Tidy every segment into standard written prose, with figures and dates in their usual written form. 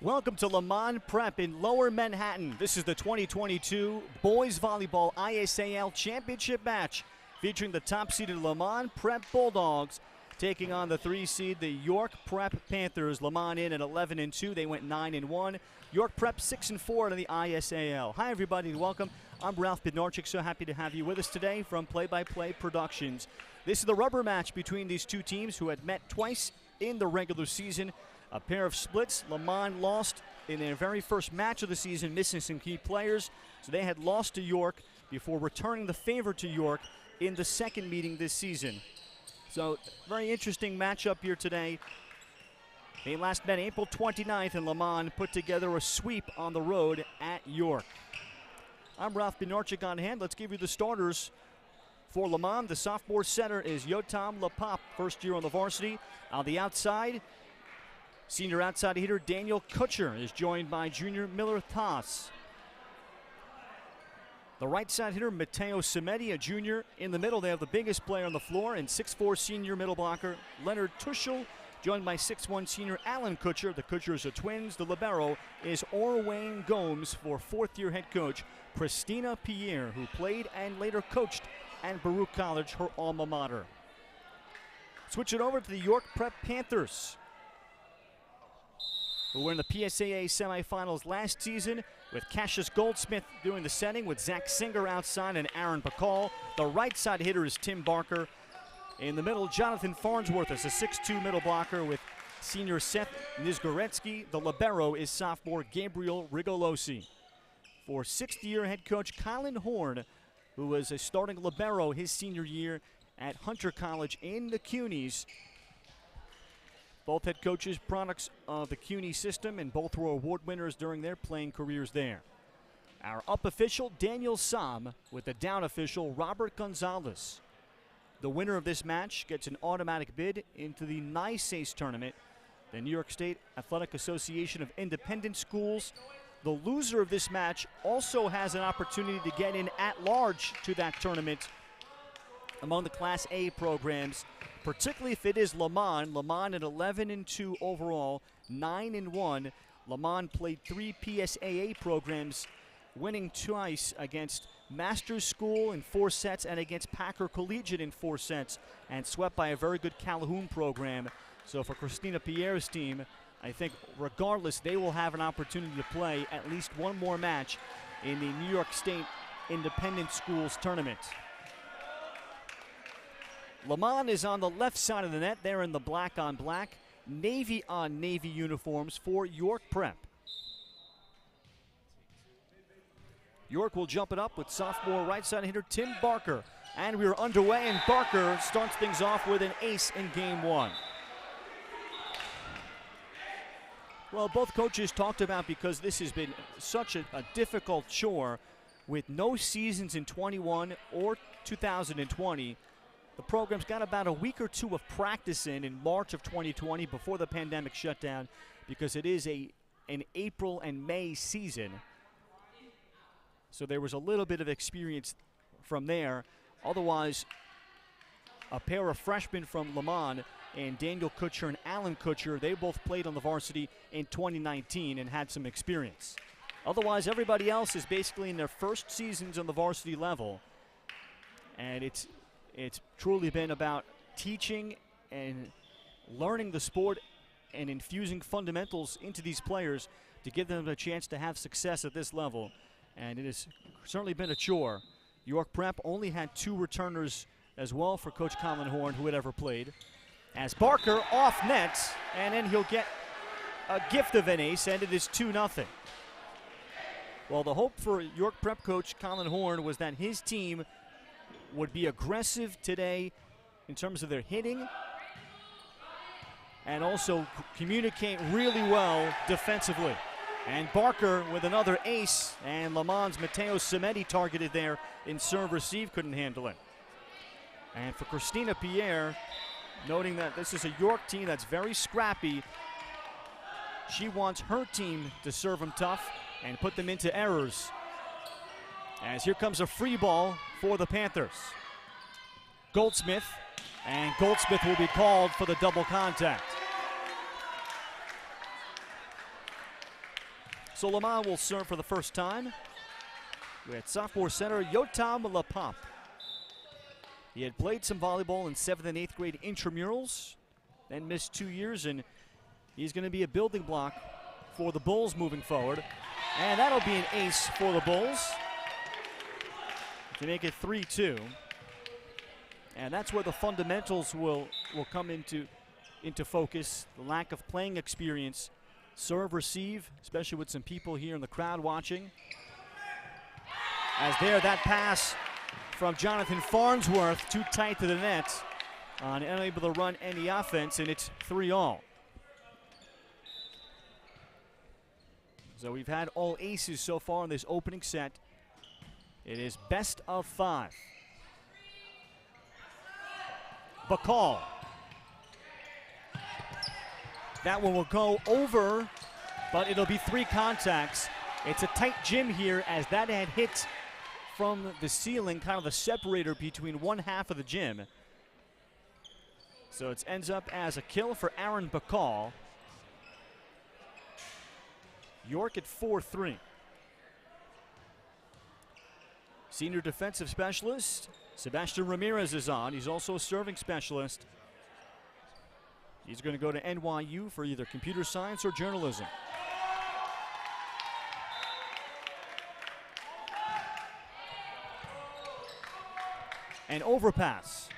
Welcome to Léman Prep in Lower Manhattan. This is the 2022 Boys Volleyball ISAL Championship match featuring the top-seeded Léman Prep Bulldogs taking on the 3-seed, the York Prep Panthers. Léman in at 11-2. They went 9-1. York Prep 6-4 to the ISAL. Hi, everybody, and welcome. I'm Ralph Bednarczyk. So happy to have you with us today from Play by Play Productions. This is the rubber match between these two teams who had met twice in the regular season. A pair of splits. Léman lost in their very first match of the season, missing some key players. So they had lost to York before returning the favor to York in the second meeting this season. So very interesting matchup here today. They last met April 29th, and Léman put together a sweep on the road at York. I'm Ralph Bednarczyk on hand. Let's give you the starters for Léman. The sophomore center is Yotam Lapop, first year on the varsity. On the outside, senior outside hitter Daniel Kutcher is joined by junior Miller Thas. The right side hitter Matteo Cimetti, a junior. In the middle, they have the biggest player on the floor and 6'4" senior middle blocker Leonard Tuschel, joined by 6'1" senior Alan Kutcher. The Kutchers are twins. The libero is Orwayne Gomes for fourth-year head coach Christina Pierre, who played and later coached at Baruch College, her alma mater. Switch it over to the York Prep Panthers, who were in the PSAA semifinals last season, with Cassius Goldsmith doing the setting, with Zach Singer outside and Aaron Bacall. The right side hitter is Tim Barker. In the middle, Jonathan Farnsworth is a 6'2" middle blocker with senior Seth Nizgoretsky. The libero is sophomore Gabriel Rigolosi. For sixth-year head coach Colin Horn, who was a starting libero his senior year at Hunter College in the CUNYs. Both head coaches, products of the CUNY system, and both were award winners during their playing careers there. Our up official, Daniel Sam, with the down official, Robert Gonzalez. The winner of this match gets an automatic bid into the NYSACE tournament, the New York State Athletic Association of Independent Schools. The loser of this match also has an opportunity to get in at large to that tournament among the Class A programs, particularly if it is Léman. Léman at 11-2 overall, 9-1. Léman played 3 PSAA programs, winning twice against Masters School in 4 sets and against Packer Collegiate in 4 sets, and swept by a very good Calhoun program. So for Christina Pierre's team, I think regardless, they will have an opportunity to play at least one more match in the New York State Independent Schools tournament. Léman is on the left side of the net. They're in the black on black, navy on navy uniforms for York Prep. York will jump it up with sophomore right side hitter Tim Barker. And we are underway, and Barker starts things off with an ace in game 1. Well, both coaches talked about, because this has been such a difficult chore with no seasons in 21 or 2020. The program's got about a week or two of practice in March of 2020 before the pandemic shut down, because it is an April and May season. So there was a little bit of experience from there. Otherwise, a pair of freshmen from Léman, and Daniel Kutcher and Alan Kutcher, they both played on the varsity in 2019 and had some experience. Otherwise, everybody else is basically in their first seasons on the varsity level. And it's truly been about teaching and learning the sport and infusing fundamentals into these players to give them a chance to have success at this level. And it has certainly been a chore. York Prep only had 2 returners as well for Coach Colin Horn, who had ever played. As Barker off nets, and then he'll get a gift of an ace, and it is 2-0. Well, the hope for York Prep coach Colin Horn was that his team would be aggressive today in terms of their hitting, and also communicate really well defensively. And Barker with another ace, and Léman's Matteo Cimetti targeted there in serve-receive, couldn't handle it. And for Christina Pierre, noting that this is a York team that's very scrappy, she wants her team to serve them tough and put them into errors. As here comes a free ball for the Panthers. Goldsmith, and Goldsmith will be called for the double contact. So Léman will serve for the first time with sophomore center Yotam Lapop. He had played some volleyball in 7th and 8th grade intramurals, then missed 2 years, and he's going to be a building block for the Bulls moving forward. And that'll be an ace for the Bulls to make it 3-2. And that's where the fundamentals will come into focus. The lack of playing experience, serve, receive, especially with some people here in the crowd watching. As there, that pass from Jonathan Farnsworth, too tight to the net, unable to run any offense, and it's 3-all. So we've had all aces so far in this opening set. It is best of 5. Bacall. That one will go over, but it'll be 3 contacts. It's a tight gym here, as that had hit from the ceiling, kind of the separator between one half of the gym. So it ends up as a kill for Aaron Bacall. York at 4-3. Senior defensive specialist Sebastian Ramirez is on. He's also a serving specialist. He's going to go to NYU for either computer science or journalism. An overpass.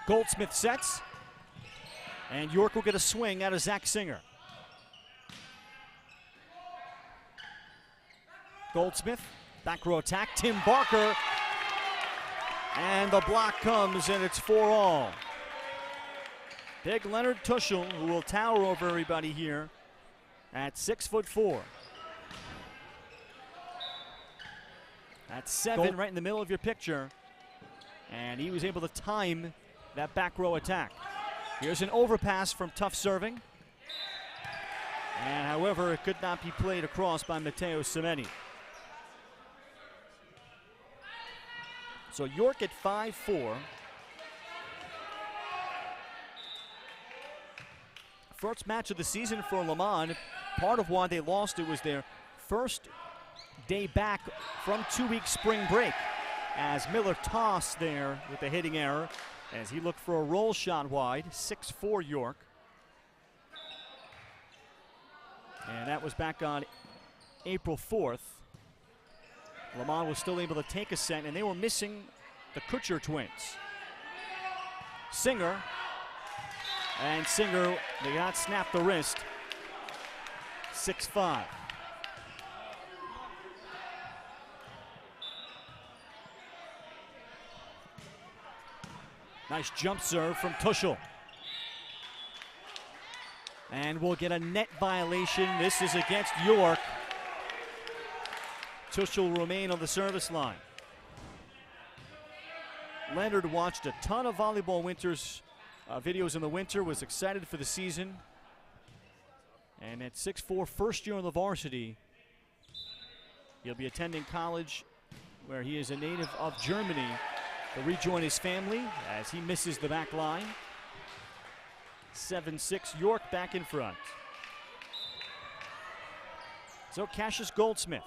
Goldsmith sets, and York will get a swing out of Zach Singer. Goldsmith, back row attack, Tim Barker, and the block comes, and it's 4-all. Big Leonard Tuschl, who will tower over everybody here at 6'4". That's 7 right in the middle of your picture, and he was able to time that back row attack. Here's an overpass from tough serving, and however, it could not be played across by Matteo Cimenti. So York at 5-4. First match of the season for Léman. Part of why they lost it was their first day back from 2-week spring break, as Miller tossed there with a hitting error as he looked for a roll shot wide. 6-4 York. And that was back on April 4th. Léman was still able to take a set, and they were missing the Kutcher twins. Singer, and Singer, they got snapped the wrist. 6-5. Nice jump serve from Tuschl. And we'll get a net violation. This is against York. Tuschl will remain on the service line. Leonard watched a ton of volleyball videos in the winter, was excited for the season. And at 6'4", first year on the varsity, he'll be attending college where he is a native of Germany to rejoin his family as he misses the back line. 7-6, York back in front. So Cassius Goldsmith.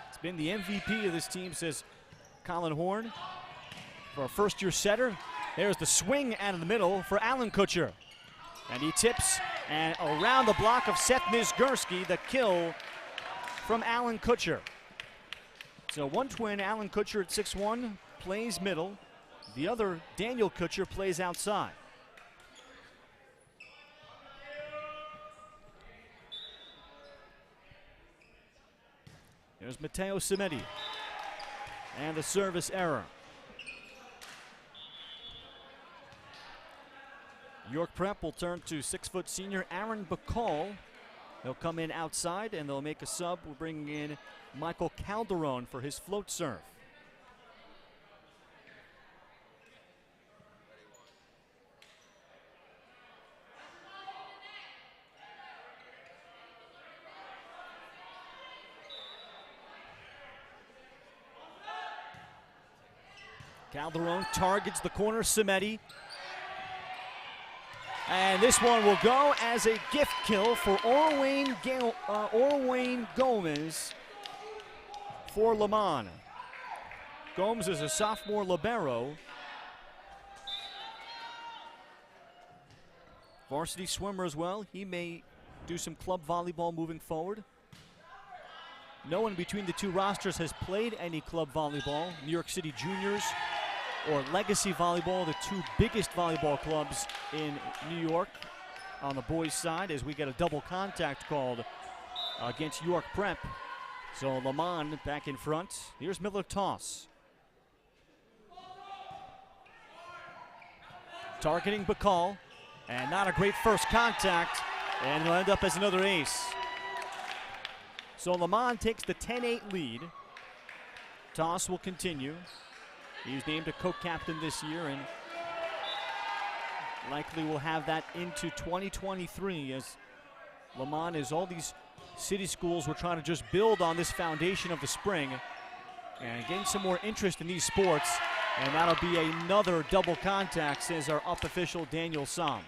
It's been the MVP of this team, says Colin Horn. For a first-year setter, there's the swing out of the middle for Alan Kutcher. And he tips, and around the block of Seth Mizgursky, the kill from Alan Kutcher. So one twin, Alan Kutcher at 6'1", plays middle. The other, Daniel Kutcher, plays outside. There's Matteo Cimenti. And the service error. York Prep will turn to 6-foot senior Aaron Bacall. He'll come in outside, and they'll make a sub. We're bringing in Michael Calderon for his float serve. Calderon targets the corner, Cimenti. And this one will go as a gift kill for Orwayne Gomez for Léman. Gomes is a sophomore libero. Varsity swimmer as well. He may do some club volleyball moving forward. No one between the two rosters has played any club volleyball. New York City Juniors or Legacy Volleyball, the two biggest volleyball clubs in New York on the boys' side, as we get a double contact called against York Prep. So Léman back in front. Here's Miller toss. Targeting Bacall, and not a great first contact, and it'll end up as another ace. So Léman takes the 10-8 lead. Toss will continue. He was named a co-captain this year and likely will have that into 2023, as Léman, as all these city schools were trying to just build on this foundation of the spring and gain some more interest in these sports. And that'll be another double contact, says our up official Daniel Som.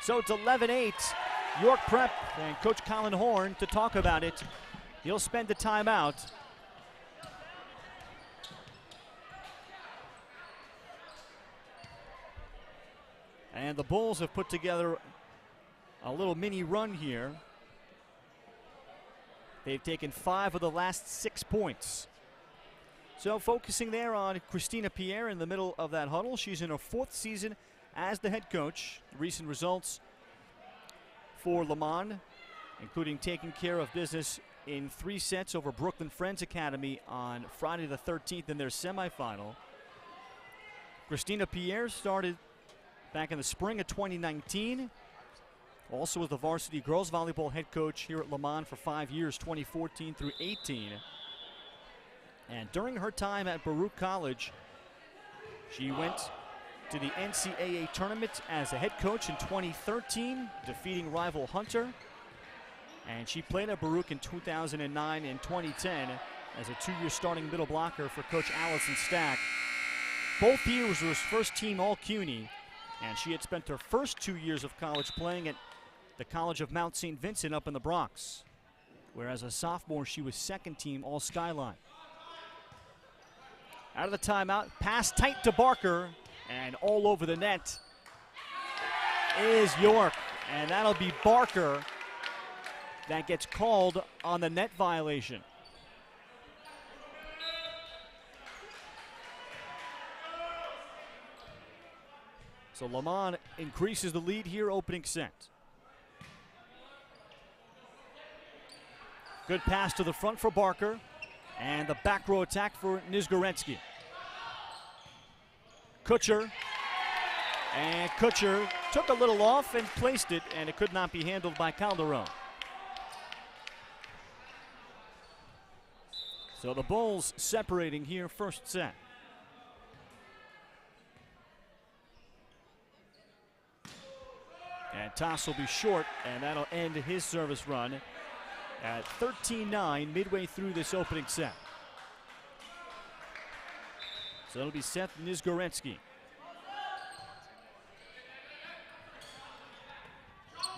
So it's 11-8. York Prep and Coach Colin Horn to talk about it. He'll spend the timeout. And the Bulls have put together a little mini run here. They've taken 5 of the last 6 points. So focusing there on Christina Pierre in the middle of that huddle. She's in her 4th season as the head coach. Recent results for Léman, including taking care of business in 3 sets over Brooklyn Friends Academy on Friday the 13th in their semifinal. Christina Pierre started back in the spring of 2019. Also was the varsity girls volleyball head coach here at Léman for 5 years, 2014 through 18. And during her time at Baruch College, she went to the NCAA tournament as a head coach in 2013, defeating rival Hunter. And she played at Baruch in 2009 and 2010 as a 2-year starting middle blocker for Coach Allison Stack. Both years was first team All-CUNY, and she had spent her first 2 years of college playing at the College of Mount St. Vincent up in the Bronx, where as a sophomore she was second team All-Skyline. Out of the timeout, pass tight to Barker, and all over the net is York. And that'll be Barker that gets called on the net violation. So Léman increases the lead here opening set. Good pass to the front for Barker. And the back row attack for Nizgorensky. Kutcher. And Kutcher took a little off and placed it, and it could not be handled by Calderon. So the Bulls separating here first set. And toss will be short, and that'll end his service run at 13-9 midway through this opening set. So it'll be Seth Nizgorensky.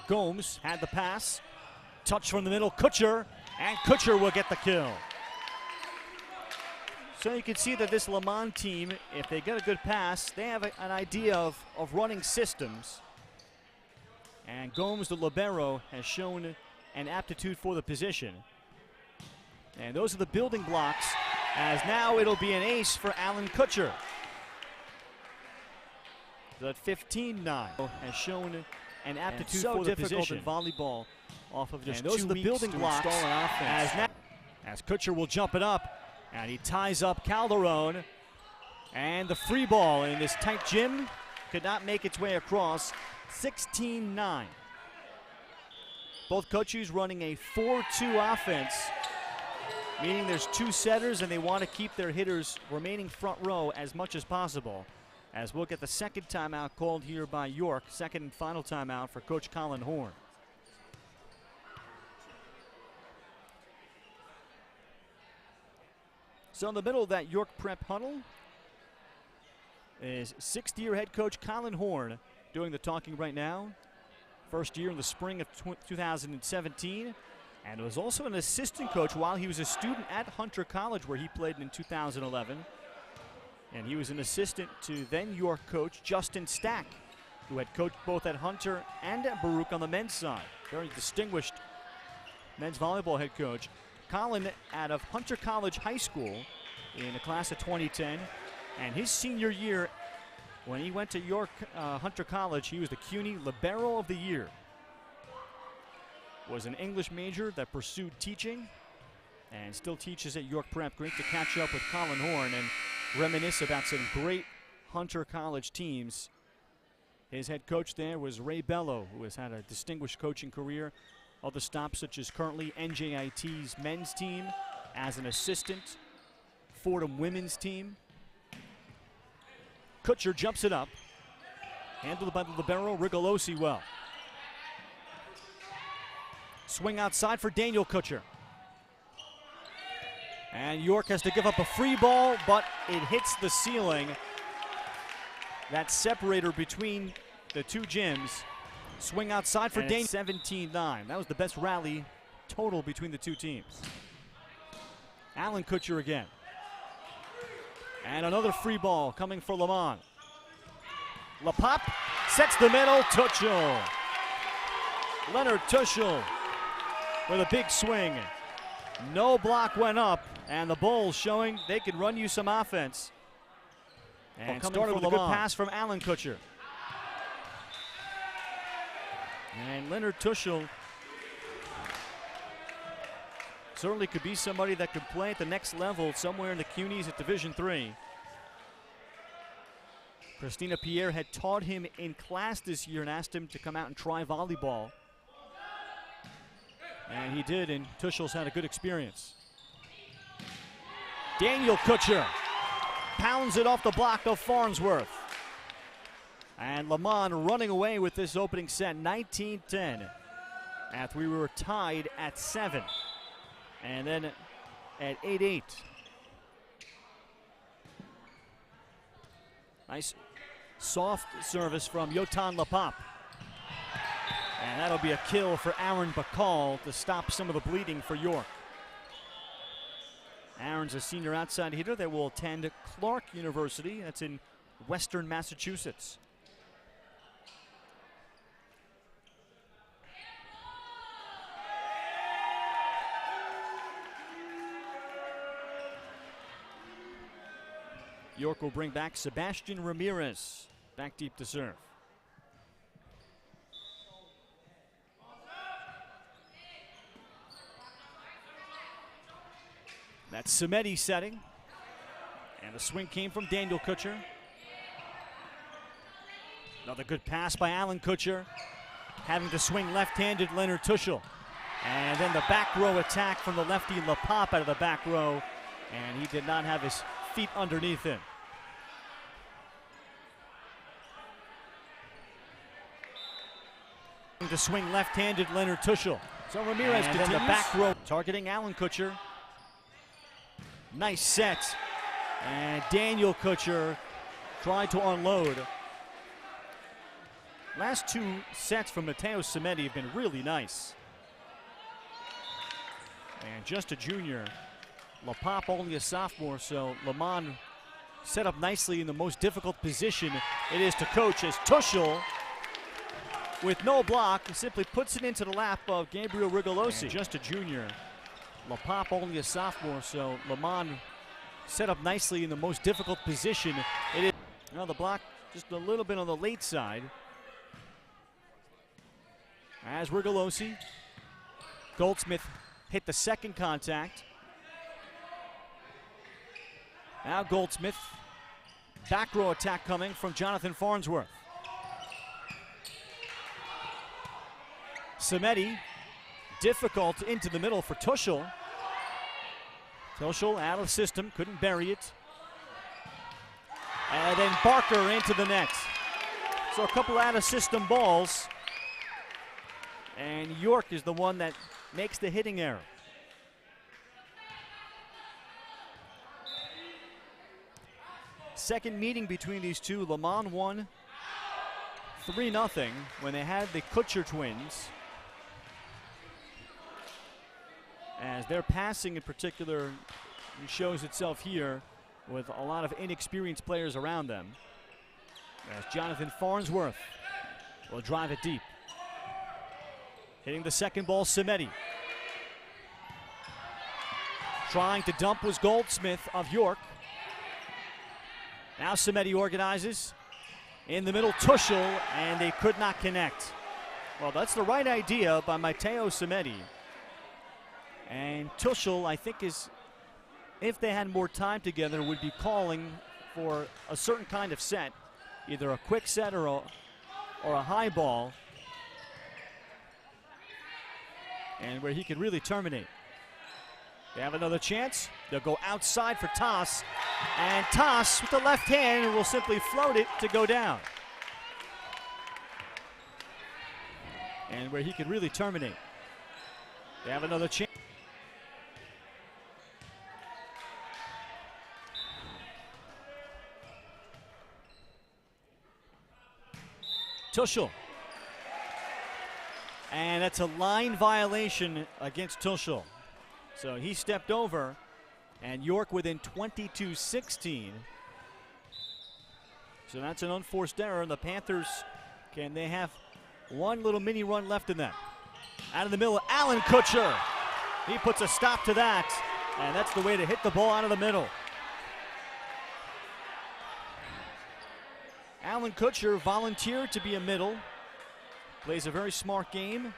Gomes had the pass. Touch from the middle, Kutcher, and Kutcher will get the kill. So you can see that this Léman team, if they get a good pass, they have an idea of running systems. And Gomes, the libero, has shown an aptitude for the position. And those are the building blocks, as now it'll be an ace for Alan Kutcher. The 15-9 has shown an aptitude for the position. In volleyball off of just 2 weeks. And those are the building blocks as Kutcher will jump it up, and he ties up Calderon. And the free ball in this tight gym could not make its way across. 16-9. Both coaches running a 4-2 offense, meaning there's 2 setters and they want to keep their hitters remaining front row as much as possible. As we'll get the second timeout called here by York, second and final timeout for Coach Colin Horn. So in the middle of that York Prep huddle is 6th-year head coach Colin Horn doing the talking right now. First year in the spring of 2017. And was also an assistant coach while he was a student at Hunter College, where he played in 2011. And he was an assistant to then York coach Justin Stack, who had coached both at Hunter and at Baruch on the men's side. Very distinguished men's volleyball head coach. Colin out of Hunter College High School in the class of 2010. And his senior year, when he went to York Hunter College, he was the CUNY Libero of the Year. Was an English major that pursued teaching and still teaches at York Prep. Great to catch up with Colin Horn and reminisce about some great Hunter College teams. His head coach there was Ray Bello, who has had a distinguished coaching career. Other stops such as currently NJIT's men's team as an assistant, Fordham women's team. Kutcher jumps it up. Handled by the libero, Rigolosi well. Swing outside for Daniel Kutcher. And York has to give up a free ball, but it hits the ceiling. That separator between the two gyms. Swing outside for Daniel. 17-9. That was the best rally total between the two teams. Alan Kutcher again. And another free ball coming for Léman. LaPop sets the middle. Tuchel. Leonard Tuchel with a big swing. No block went up, and the Bulls showing they could run you some offense. And started with a good pass from Alan Kutcher. And Leonard Tuchel certainly could be somebody that could play at the next level somewhere in the CUNYs at Division III. Christina Pierre had taught him in class this year and asked him to come out and try volleyball. And he did, and Tuchel's had a good experience. Daniel Kutcher pounds it off the block of Farnsworth. And Léman running away with this opening set, 19-10. After we were tied at 7. And then at 8-8. Nice soft service from Yotan LaPop. And that'll be a kill for Aaron Bacall to stop some of the bleeding for York. Aaron's a senior outside hitter that will attend Clark University. That's in Western Massachusetts. York will bring back Sebastian Ramirez, back deep to serve. That's Samedi setting. And the swing came from Daniel Kutcher. Another good pass by Alan Kutcher. Having to swing left-handed Leonard Tuchel. And then the back row attack from the lefty LaPop out of the back row. And he did not have his feet underneath him. To swing left-handed Leonard Tuchel. So Ramirez continues. The back row targeting Alan Kutcher. Nice set. And Daniel Kutcher tried to unload. Last two sets from Matteo Samedi have been really nice. And just a junior. LaPop only a sophomore, so Léman set up nicely in the most difficult position it is to coach, as Tuchel, with no block, simply puts it into the lap of Gabriel Rigolosi. And just a junior. LaPop only a sophomore, so Léman set up nicely in the most difficult position it is. Well, the block just a little bit on the late side. As Rigolosi, Goldsmith hit the second contact. Now Goldsmith, back row attack coming from Jonathan Farnsworth. Samedi, difficult into the middle for Tuchel. Tuchel out of the system, couldn't bury it. And then Barker into the net. So a couple out of system balls. And York is the one that makes the hitting error. Second meeting between these two. Léman won 3-0 when they had the Kutcher twins. As their passing in particular shows itself here with a lot of inexperienced players around them. As Jonathan Farnsworth will drive it deep. Hitting the second ball, Samedi. Trying to dump was Goldsmith of York. Now Samedi organizes. In the middle, Tuschl, and they could not connect. Well, that's the right idea by Matteo Samedi. And Tuschl, I think, if they had more time together, would be calling for a certain kind of set, either a quick set or a high ball, and where he could really terminate. They have another chance. They'll go outside for toss, and toss with the left hand will simply float it to go down. And where he could really terminate. They have another chance. Tuschl. And that's a line violation against Tuschl. So he stepped over, and York within 22-16. So that's an unforced error, and the Panthers, they have one little mini run left in them. Out of the middle, Alan Kutcher. He puts a stop to that, and that's the way to hit the ball out of the middle. Alan Kutcher volunteered to be a middle. Plays a very smart game.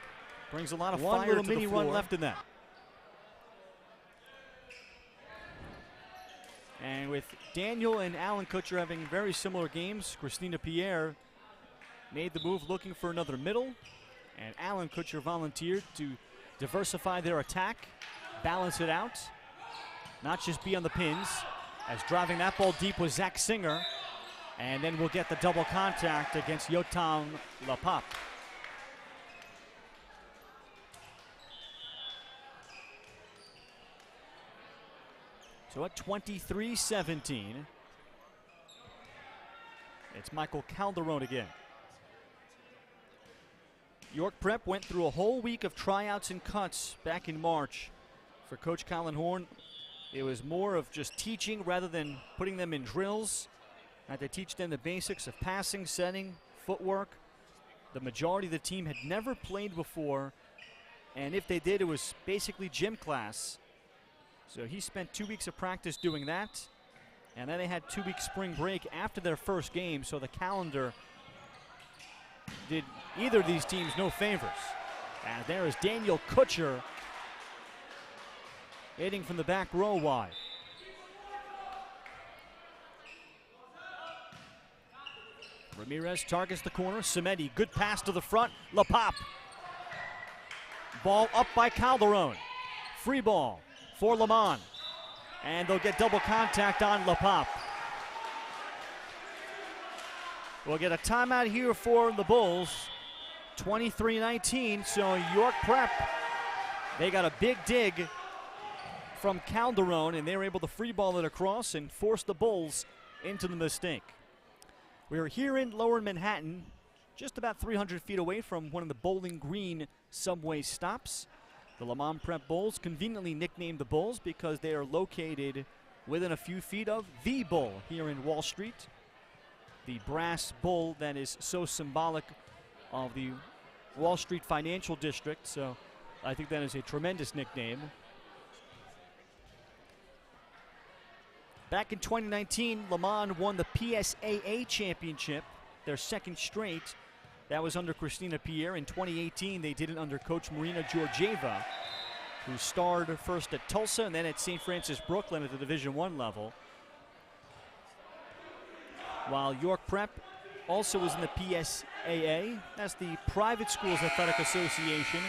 Brings a lot of fire to the floor. One little mini run left in that. And with Daniel and Alan Kutcher having very similar games, Christina Pierre made the move looking for another middle. And Alan Kutcher volunteered to diversify their attack, balance it out, not just be on the pins. As driving that ball deep was Zach Singer. And then we'll get the double contact against Yotam Lapap. So at 23-17, it's Michael Calderon again. York Prep went through a whole week of tryouts and cuts back in March. For Coach Colin Horn, it was more of just teaching rather than putting them in drills. Had to teach them the basics of passing, setting, footwork. The majority of the team had never played before, and if they did, it was basically gym class. So he spent 2 weeks of practice doing that, and then they had 2 weeks spring break after their first game, so the calendar did either of these teams no favors. And there is Daniel Kutcher hitting from the back row wide. Ramirez targets the corner. Samedi, good pass to the front. Lapap. Ball up by Calderon. Free ball for Léman. And they'll get double contact on Lapap. We'll get a timeout here for the Bulls. 23-19, so York Prep, they got a big dig from Calderon, and they were able to free ball it across and force the Bulls into the mistake. We're here in Lower Manhattan, just about 300 feet away from one of the Bowling Green subway stops. The Léman Prep Bulls, conveniently nicknamed the Bulls because they are located within a few feet of the Bull here in Wall Street. The brass bull that is so symbolic of the Wall Street financial district, so I think that is a tremendous nickname. Back in 2019, Léman won the PSAA championship, their second straight. That was under Christina Pierre. In 2018, they did it under Coach Marina Georgieva, who starred first at Tulsa and then at St. Francis Brooklyn at the Division I level. While York Prep also was in the PSAA, that's the Private Schools Athletic Association.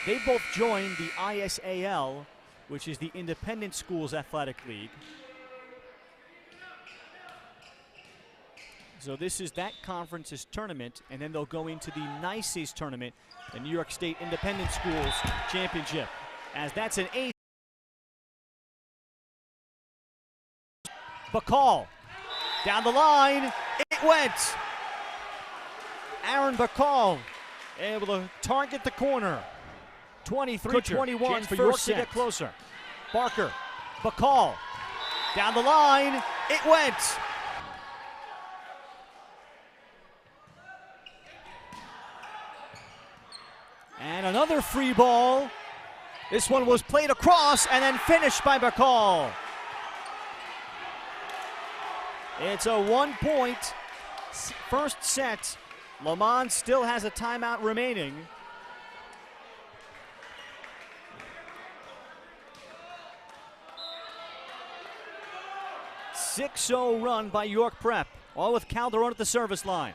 They both joined the ISAL, which is the Independent Schools Athletic League. So this is that conference's tournament, and then they'll go into the NICE's tournament, the New York State Independent Schools Championship, as that's an ace. Bacall down the line, it went. Aaron Bacall able to target the corner. 23-21 for York to get closer. Barker, Bacall, down the line, it went. And another free ball. This one was played across and then finished by Bacall. It's a 1-point first set. Léman still has a timeout remaining. .6-0 run by York Prep, all with Calderon at the service line.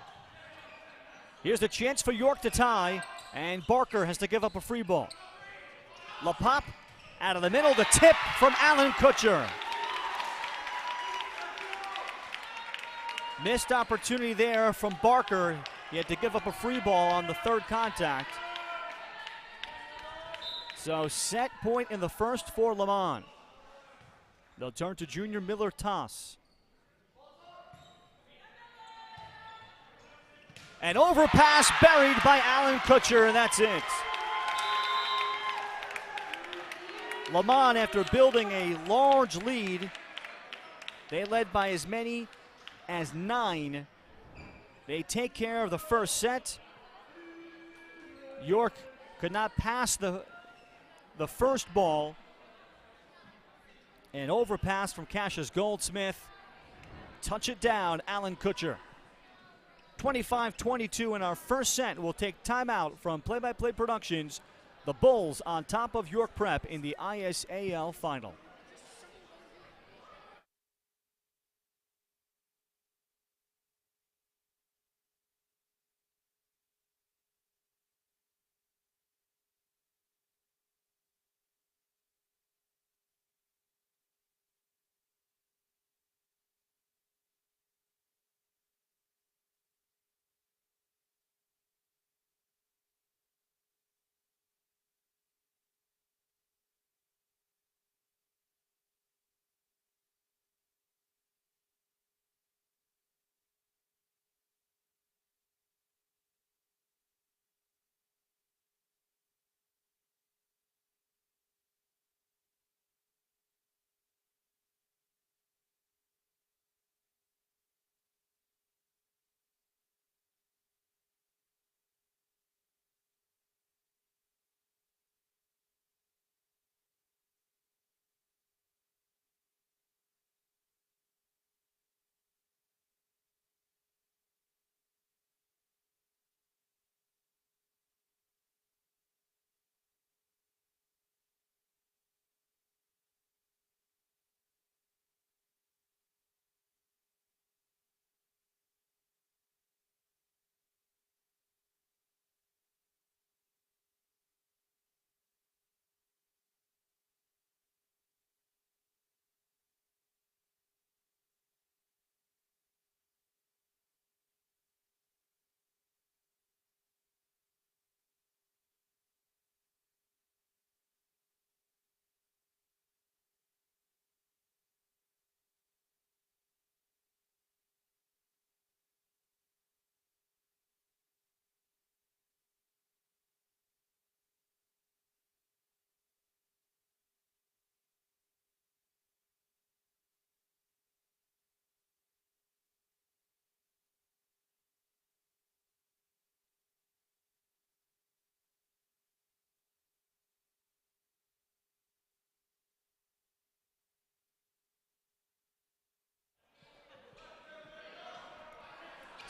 Here's the chance for York to tie, and Barker has to give up a free ball. LaPop out of the middle, the tip from Alan Kutcher. Missed opportunity there from Barker. He had to give up a free ball on the third contact. So set point in the first for Léman. They'll turn to junior Miller toss. An overpass buried by Alan Kutcher, and that's it. Léman, after building a large lead, they led by as many as 9. They take care of the first set. York could not pass the first ball. An overpass from Cassius Goldsmith. Touch it down, Alan Kutcher. 25-22 in our first set. We'll take timeout from Play-by-Play Productions. The Bulls on top of York Prep in the ISAL final.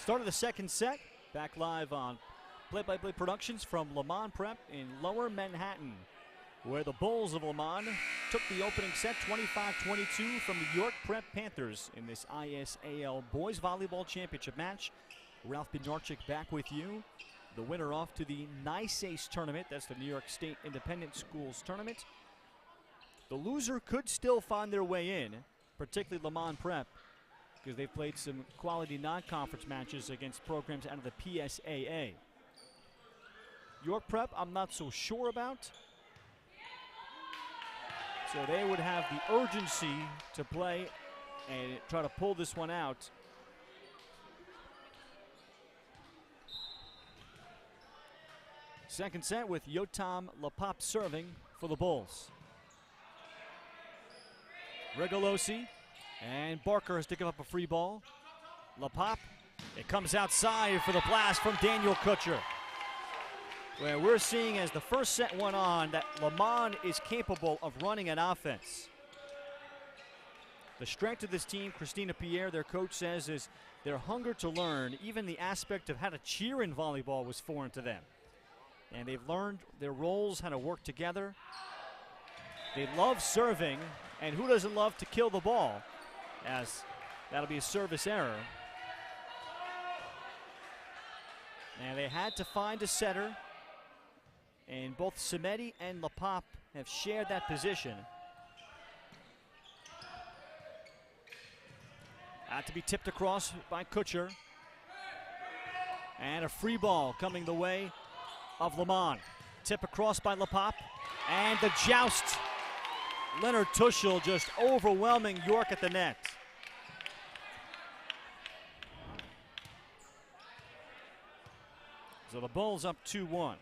Start of the second set. Back live on Play-by-Play Productions from Léman Prep in Lower Manhattan, where the Bulls of Léman took the opening set 25-22 from the York Prep Panthers in this ISAL Boys Volleyball Championship match. Ralph Bednarczyk back with you. The winner off to the NICACE tournament. That's the New York State Independent Schools Tournament. The loser could still find their way in, particularly Léman Prep, because they've played some quality non-conference matches against programs out of the PSAA. York Prep, I'm not so sure about. So they would have the urgency to play and try to pull this one out. Second set with Yotam Lapop serving for the Bulls. Rigolosi and Barker has to give up a free ball. Lapop, it comes outside for the blast from Daniel Kutcher. Where we're seeing as the first set went on that Léman is capable of running an offense. The strength of this team, Christina Pierre, their coach says, is their hunger to learn. Even the aspect of how to cheer in volleyball was foreign to them. And they've learned their roles, how to work together. They love serving, and who doesn't love to kill the ball? As that'll be a service error. And they had to find a setter, and both Samedi and Lapop have shared that position. Had to be tipped across by Kutcher. And a free ball coming the way of Léman. Tip across by Lapop. And the joust. Leonard Tuschl just overwhelming York at the net. So the Bulls up 2-1.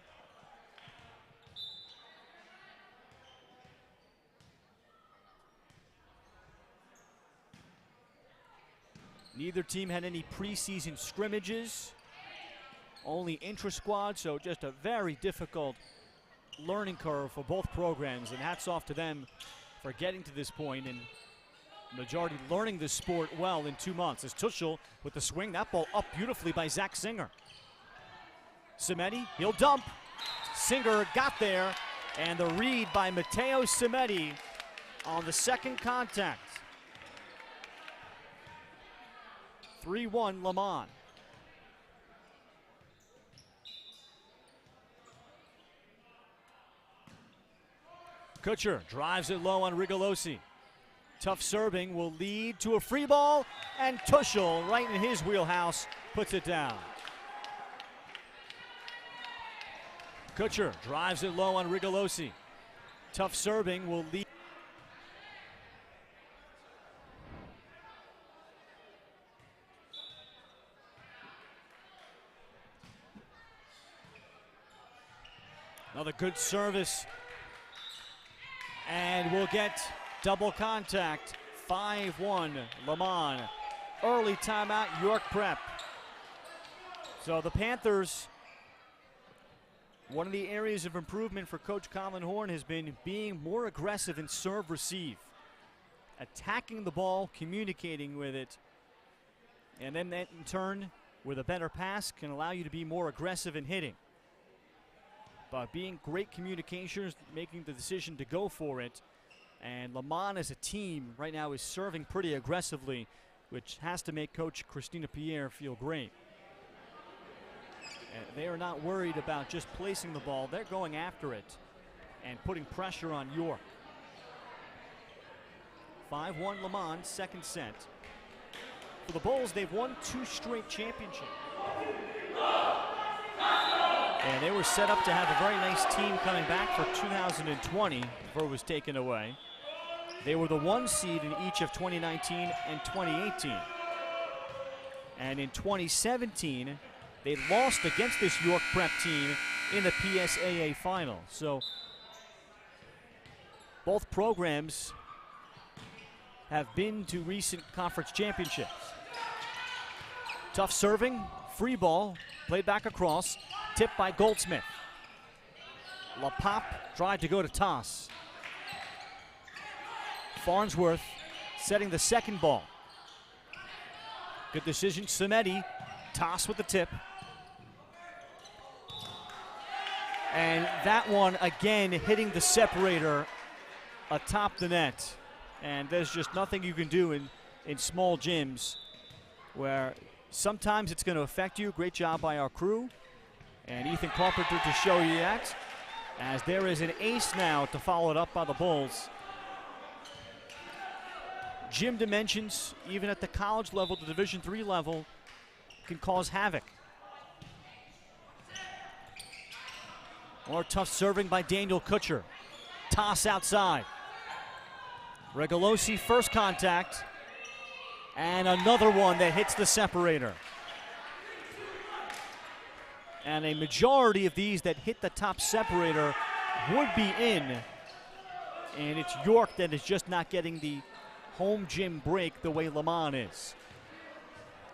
Neither team had any preseason scrimmages, only intra-squad, so just a very difficult learning curve for both programs, and hats off to them for getting to this point and majority learning this sport well in 2 months. As Tuschl with the swing, that ball up beautifully by Zach Singer. Samedi, he'll dump. Singer got there, and the read by Matteo Samedi on the second contact. 3-1 Léman. Kutcher drives it low on Rigolosi. Tough serving will lead to a free ball, and Tuschl, right in his wheelhouse, puts it down. Kutcher drives it low on Rigolosi. Tough serving will lead. Another good service. And we'll get double contact. 5-1 Léman. Early timeout, York Prep. So the Panthers, one of the areas of improvement for Coach Colin Horn has been being more aggressive in serve-receive. Attacking the ball, communicating with it. And then that in turn, with a better pass, can allow you to be more aggressive in hitting. But being great communications, making the decision to go for it. And Léman as a team right now is serving pretty aggressively, which has to make Coach Christina Pierre feel great. And they are not worried about just placing the ball. They're going after it and putting pressure on York. 5-1 Léman, second set. For the Bulls, they've won 2 straight championships. And they were set up to have a very nice team coming back for 2020 before it was taken away. They were the 1 seed in each of 2019 and 2018. And in 2017, they lost against this York Prep team in the PSAA final. So both programs have been to recent conference championships. Tough serving, free ball, played back across. Tipped by Goldsmith. Lapop tried to go to toss. Farnsworth setting the second ball. Good decision, Samedi. Toss with the tip. And that one again hitting the separator atop the net. And there's just nothing you can do in small gyms where sometimes it's going to affect you. Great job by our crew. And Ethan Carpenter to show you that, as there is an ace now to follow it up by the Bulls. Gym dimensions, even at the college level, the Division III level, can cause havoc. More tough serving by Daniel Kutcher. Toss outside. Rigolosi first contact, and another one that hits the separator. And a majority of these that hit the top separator would be in. And it's York that is just not getting the home gym break the way Léman is.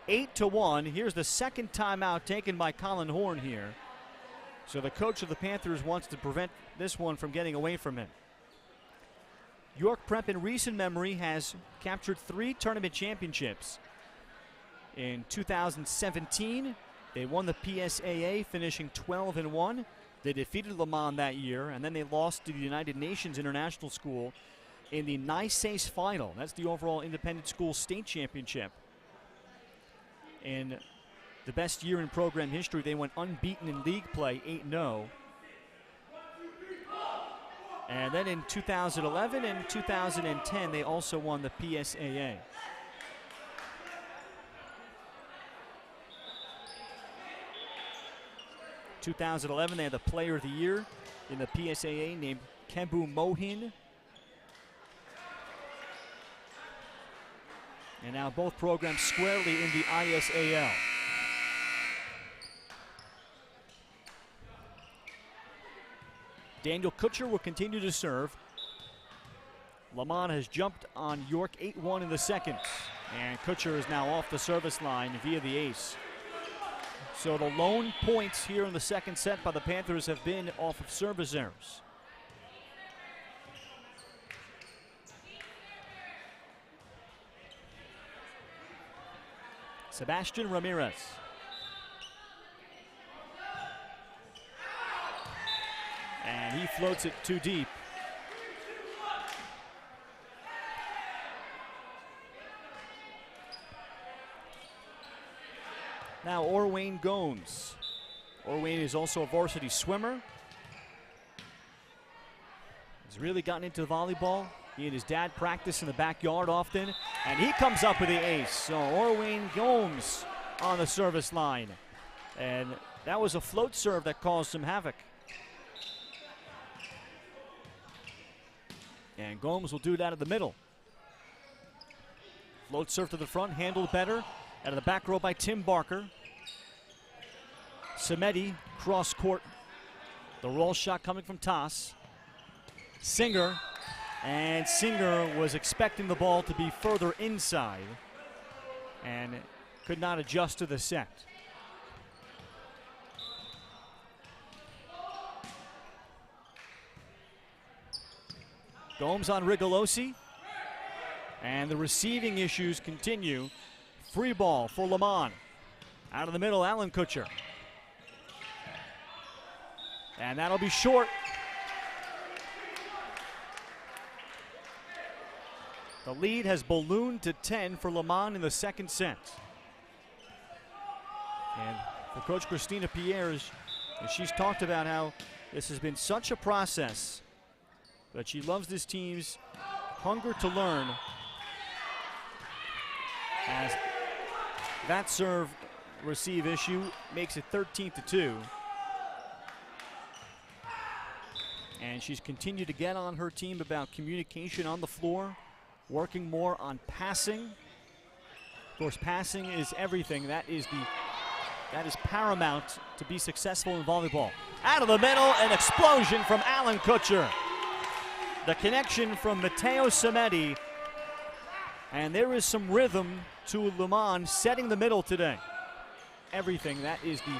8-1. Here's the second timeout taken by Colin Horn here. So the coach of the Panthers wants to prevent this one from getting away from him. York Prep in recent memory has captured 3 tournament championships. In 2017, they won the PSAA, finishing 12-1. They defeated Léman that year, and then they lost to the United Nations International School in the NISAS final. That's the overall independent school state championship. In the best year in program history, they went unbeaten in league play, 8-0. And then in 2011 and 2010, they also won the PSAA. In 2011, they had the Player of the Year in the PSAA named Kembu Mohin. And now both programs squarely in the ISAL. Daniel Kutcher will continue to serve. Léman has jumped on York 8-1 in the second. And Kutcher is now off the service line via the ace. So the lone points here in the second set by the Panthers have been off of service errors. Sebastian Ramirez. And he floats it too deep. Now Orwayne Gomes. Orwayne is also a varsity swimmer. He's really gotten into volleyball. He and his dad practice in the backyard often, and he comes up with the ace. So Orwayne Gomes on the service line. And that was a float serve that caused some havoc. And Gomes will do that at the middle. Float serve to the front, handled better. Out of the back row by Tim Barker. Samedi, cross court. The roll shot coming from Toss. Singer. And Singer was expecting the ball to be further inside and could not adjust to the set. Gomes on Rigolosi. And the receiving issues continue. Free ball for Léman. Out of the middle, Alan Kutcher. And that'll be short. The lead has ballooned to 10 for Léman in the second set. And for Coach Christina Pierre, she's talked about how this has been such a process, but she loves this team's hunger to learn, as that serve receive issue makes it 13-2. And she's continued to get on her team about communication on the floor, working more on passing. Of course, passing is everything. That is paramount to be successful in volleyball. Out of the middle, an explosion from Alan Kutcher. The connection from Matteo Samedi. And there is some rhythm to Léman setting the middle today. Everything, that is the...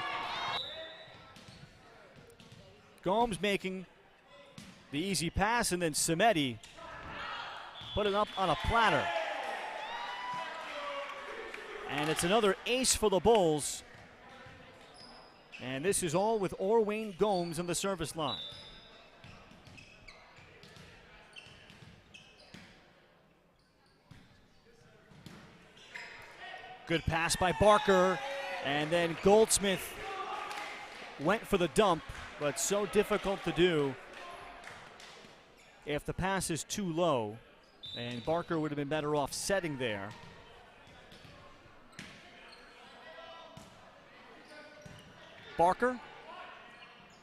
Gomes making the easy pass, and then Samedi put it up on a platter. And it's another ace for the Bulls. And this is all with Orwayne Gomes on the service line. Good pass by Barker, and then Goldsmith went for the dump, but so difficult to do if the pass is too low, and Barker would have been better off setting there. Barker,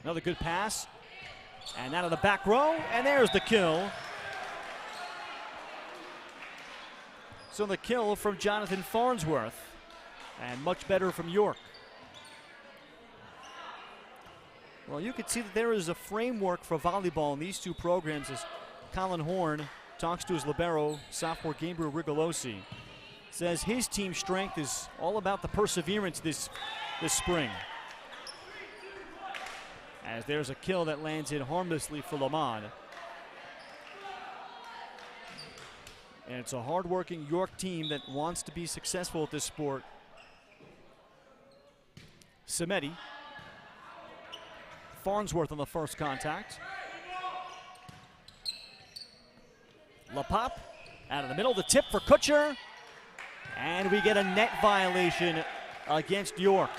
another good pass, and out of the back row, and there's the kill. So the kill from Jonathan Farnsworth, and much better from York. Well, you can see that there is a framework for volleyball in these two programs as Colin Horn talks to his libero, sophomore Gabriel Rigolosi. Says his team strength is all about the perseverance this spring. As there's a kill that lands in harmlessly for Léman. And it's a hard-working York team that wants to be successful at this sport. Samedi. Farnsworth on the first contact. LaPop out of the middle, the tip for Kutcher. And we get a net violation against York.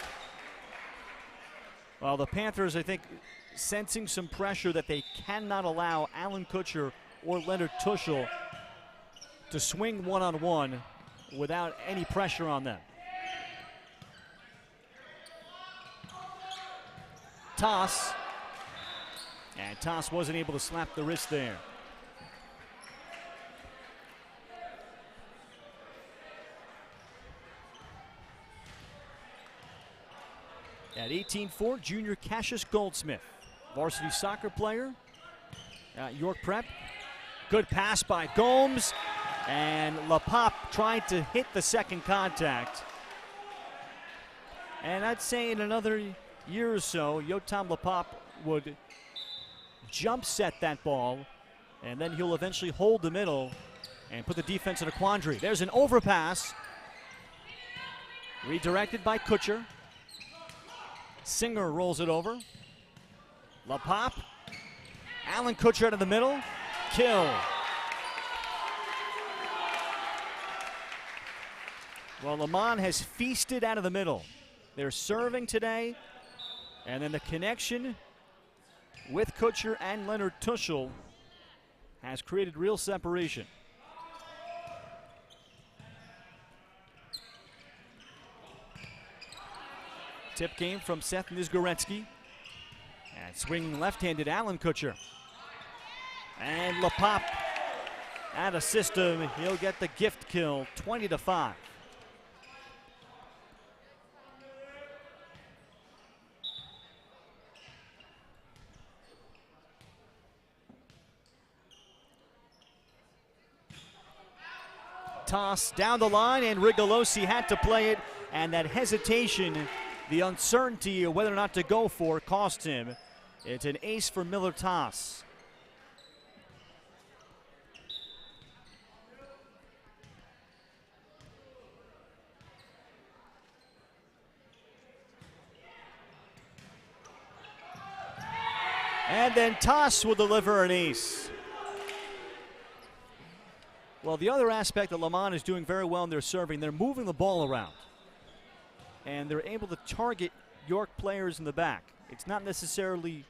Well, the Panthers, I think, sensing some pressure that they cannot allow Alan Kutcher or Leonard Tuschl to swing one-on-one without any pressure on them. Toss. And Toss wasn't able to slap the wrist there. At 18-4, junior Cassius Goldsmith, varsity soccer player at York Prep. Good pass by Gomes, and LaPop tried to hit the second contact. And I'd say in another year or so, Yotam LaPop would jump set that ball, and then he'll eventually hold the middle and put the defense in a quandary. There's an overpass, redirected by Kutcher. Singer rolls it over. LaPop. Alan Kutcher out of the middle. Kill. Well, Léman has feasted out of the middle. They're serving today. And then the connection with Kutcher and Leonard Tuschl has created real separation. Tip came from Seth Nizgoretsky. And swinging left-handed Alan Kutcher. And LaPop out of system. He'll get the gift kill, 20-5. Toss down the line, and Rigolosi had to play it, and that hesitation, the uncertainty of whether or not to go for, cost him. It's an ace for Miller Toss. And then Toss will deliver an ace. Well, the other aspect that Léman is doing very well in their serving, they're moving the ball around. And they're able to target York players in the back. It's not necessarily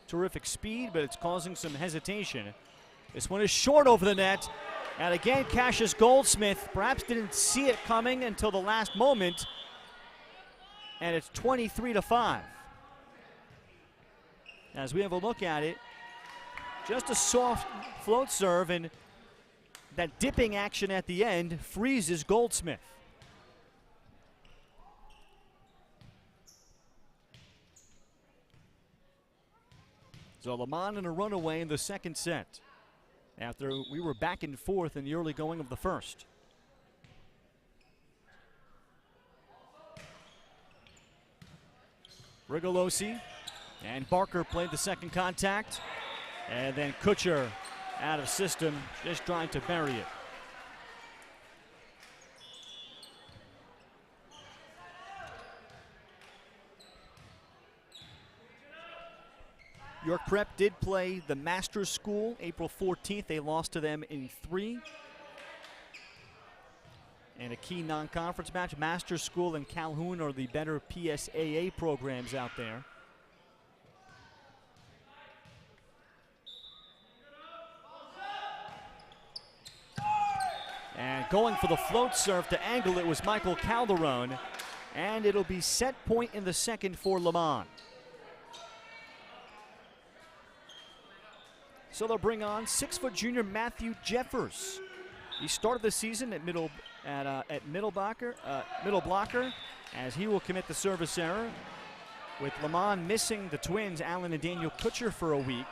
terrific speed, but it's causing some hesitation. This one is short over the net. And again, Cassius Goldsmith perhaps didn't see it coming until the last moment. And it's 23-5. As we have a look at it, just a soft float serve, and that dipping action at the end freezes Goldsmith. So Léman in a runaway in the second set after we were back and forth in the early going of the first. Rigolosi and Barker played the second contact, and then Kutcher out of system, just trying to bury it. York Prep did play the Masters School April 14th. They lost to them in 3. And a key non-conference match. Masters School and Calhoun are the better PSAA programs out there. And going for the float serve to angle it was Michael Calderon. And it'll be set point in the second for Léman. So they'll bring on 6-foot junior Matthew Jeffers. He started the season at middle blocker, as he will commit the service error. with Léman missing the twins, Alan and Daniel Kutcher, for a week.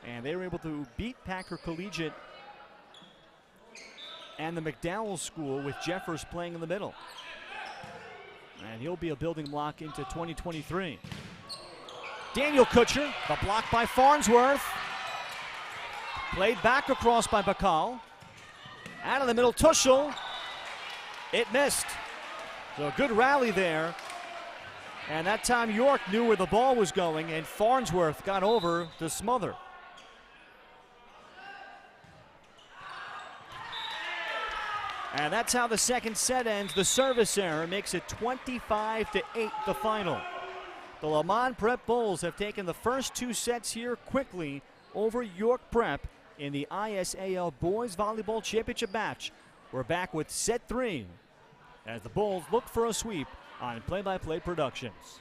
And they were able to beat Packer Collegiate and the McDowell School with Jeffers playing in the middle. And he'll be a building block into 2023. Daniel Kutcher, the block by Farnsworth. Played back across by Bacall. Out of the middle, Tuschel. It missed. So a good rally there. And that time York knew where the ball was going, and Farnsworth got over to smother. And that's how the second set ends. The service error makes it 25-8 the final. The Léman Prep Bulls have taken the first two sets here quickly over York Prep in the ISAL Boys Volleyball Championship match. We're back with set 3 as the Bulls look for a sweep on Play-by-Play Productions.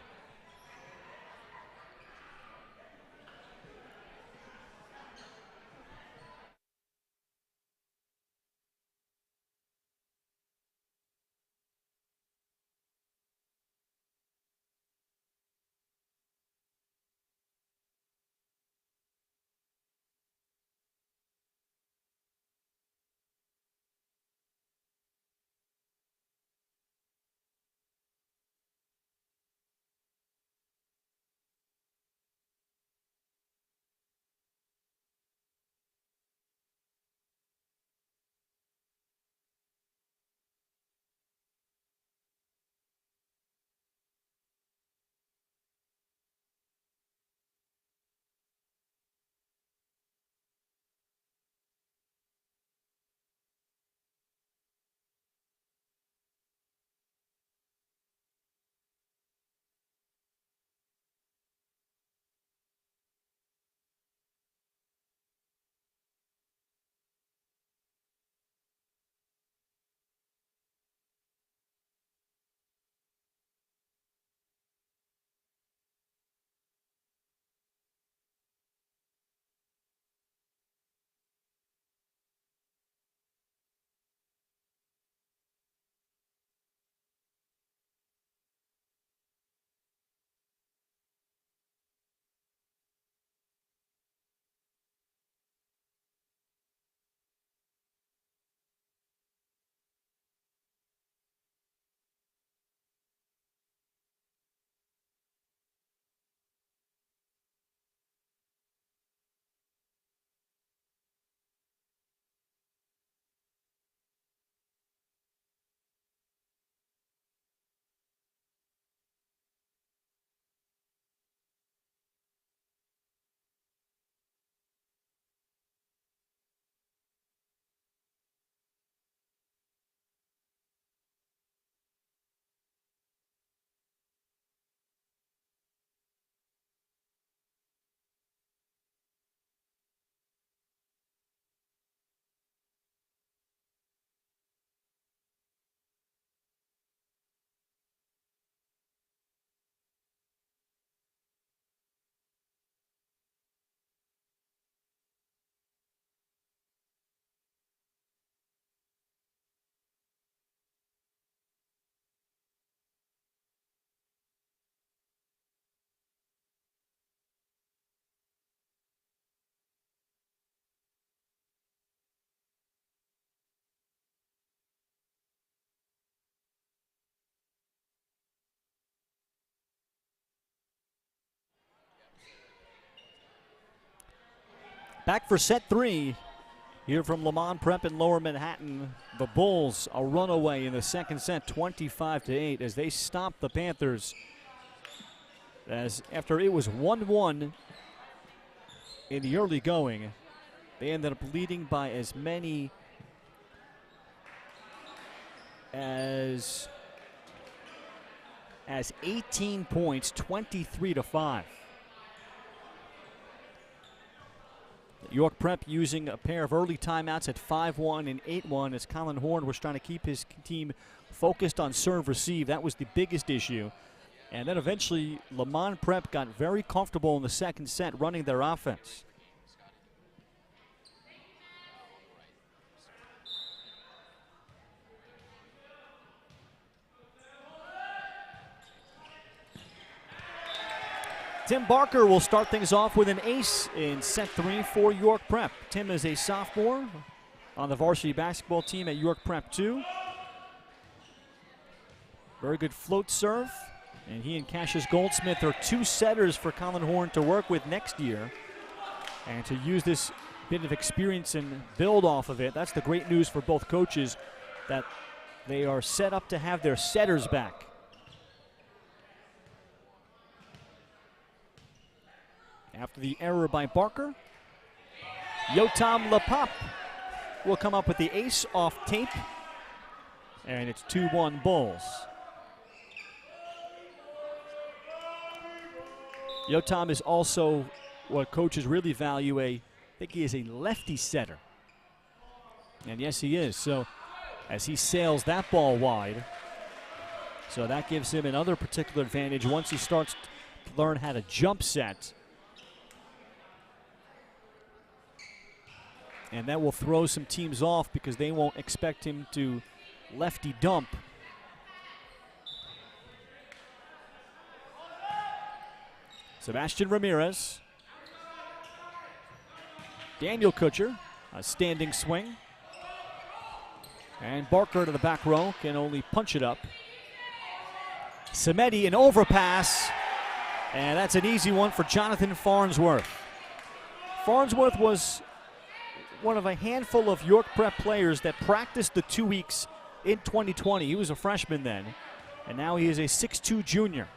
Back for set 3 here from Léman Prep in Lower Manhattan. The Bulls a runaway in the second set, 25-8, as they stop the Panthers. As after it was 1-1 in the early going, they ended up leading by as many as 18 points, 23-5. York Prep using a pair of early timeouts at 5-1 and 8-1 as Colin Horn was trying to keep his team focused on serve receive. That was the biggest issue. And then eventually Léman Prep got very comfortable in the second set running their offense. Tim Barker will start things off with an ace in set 3 for York Prep. Tim is a sophomore on the varsity basketball team at York Prep 2. Very good float serve. And he and Cassius Goldsmith are 2 setters for Colin Horn to work with next year. And to use this bit of experience and build off of it, that's the great news for both coaches, that they are set up to have their setters back. After the error by Barker, Yotam Lapop will come up with the ace off tape. And it's 2-1 Bulls. Yotam is also what coaches really value. I think he is a lefty setter. And yes, he is. So as he sails that ball wide, so that gives him another particular advantage once he starts to learn how to jump set. And that will throw some teams off because they won't expect him to lefty dump. Sebastian Ramirez. Daniel Kutcher, a standing swing. And Barker to the back row can only punch it up. Samedi, an overpass. And that's an easy one for Jonathan Farnsworth. Farnsworth was one of a handful of York Prep players that practiced the 2 weeks in 2020. He was a freshman then, and now he is a 6'2" junior.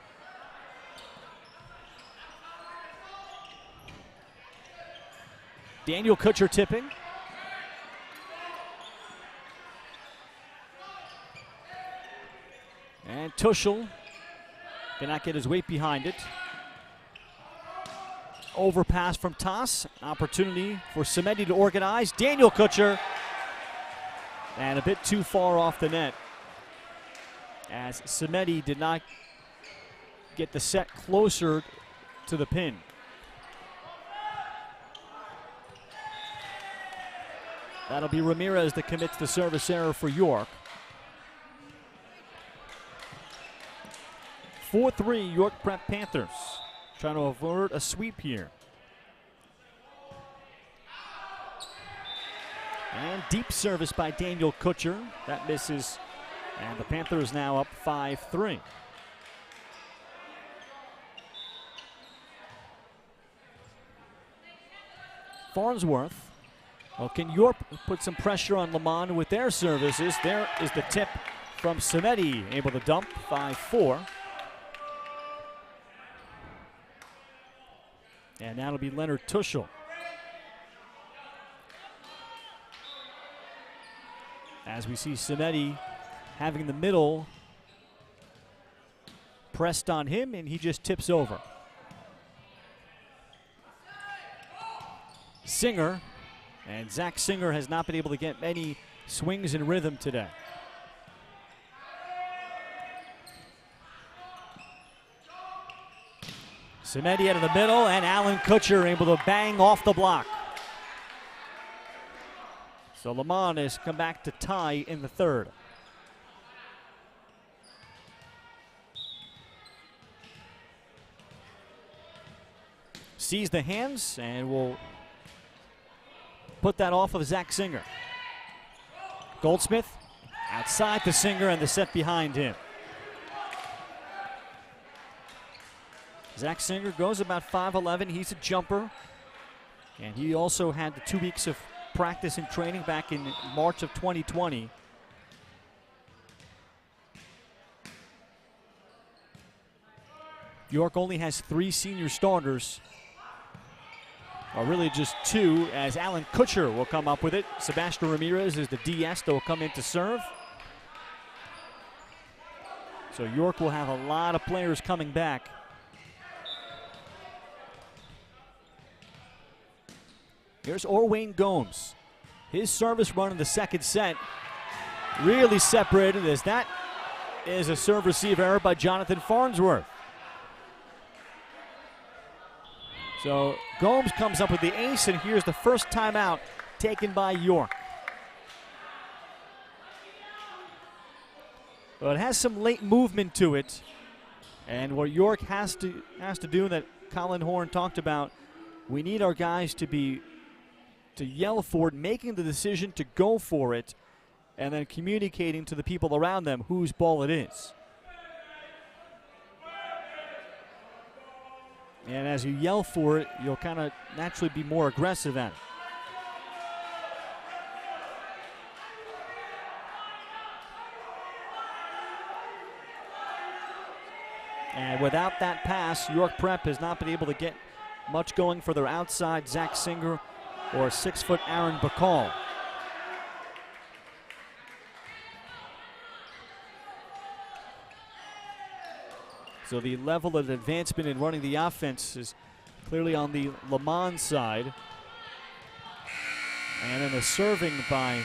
Daniel Kutcher tipping. And Tuschel cannot get his weight behind it. Overpass from Toss. Opportunity for Samedi to organize. Daniel Kutcher. And a bit too far off the net, as Samedi did not get the set closer to the pin. That'll be Ramirez that commits the service error for York. 4-3 York Prep Panthers. Trying to avert a sweep here. And deep service by Daniel Kutcher. That misses. And the Panthers now up 5-3. Farnsworth. Well, can York put some pressure on Léman with their services? There is the tip from Samedi, able to dump 5-4. And that'll be Leonard Tuschel. As we see Samedi having the middle pressed on him, and he just tips over. Singer, and Zach Singer has not been able to get many swings in rhythm today. Samedi out of the middle, and Alan Kutcher able to bang off the block. So Léman has come back to tie in the third. Sees the hands and will put that off of Zach Singer. Goldsmith outside the Singer and the set behind him. Zach Singer goes about 5'11". He's a jumper. And he also had the 2 weeks of practice and training back in March of 2020. York only has 3 senior starters. Or really just 2, as Alan Kutcher will come up with it. Sebastian Ramirez is the DS that will come in to serve. So York will have a lot of players coming back. Here's Orwayne Gomes. His service run in the second set really separated, as that is a serve-receive error by Jonathan Farnsworth. So Gomes comes up with the ace, and here's the first timeout taken by York. Well, it has some late movement to it, and what York has to do that Colin Horn talked about, we need our guys to yell for it, making the decision to go for it, and then communicating to the people around them whose ball it is. And as you yell for it, you'll kind of naturally be more aggressive at it. And without that pass, York Prep has not been able to get much going for their outside Zach Singer or 6-foot Aaron Bacall. So the level of advancement in running the offense is clearly on the Léman side. And then the serving by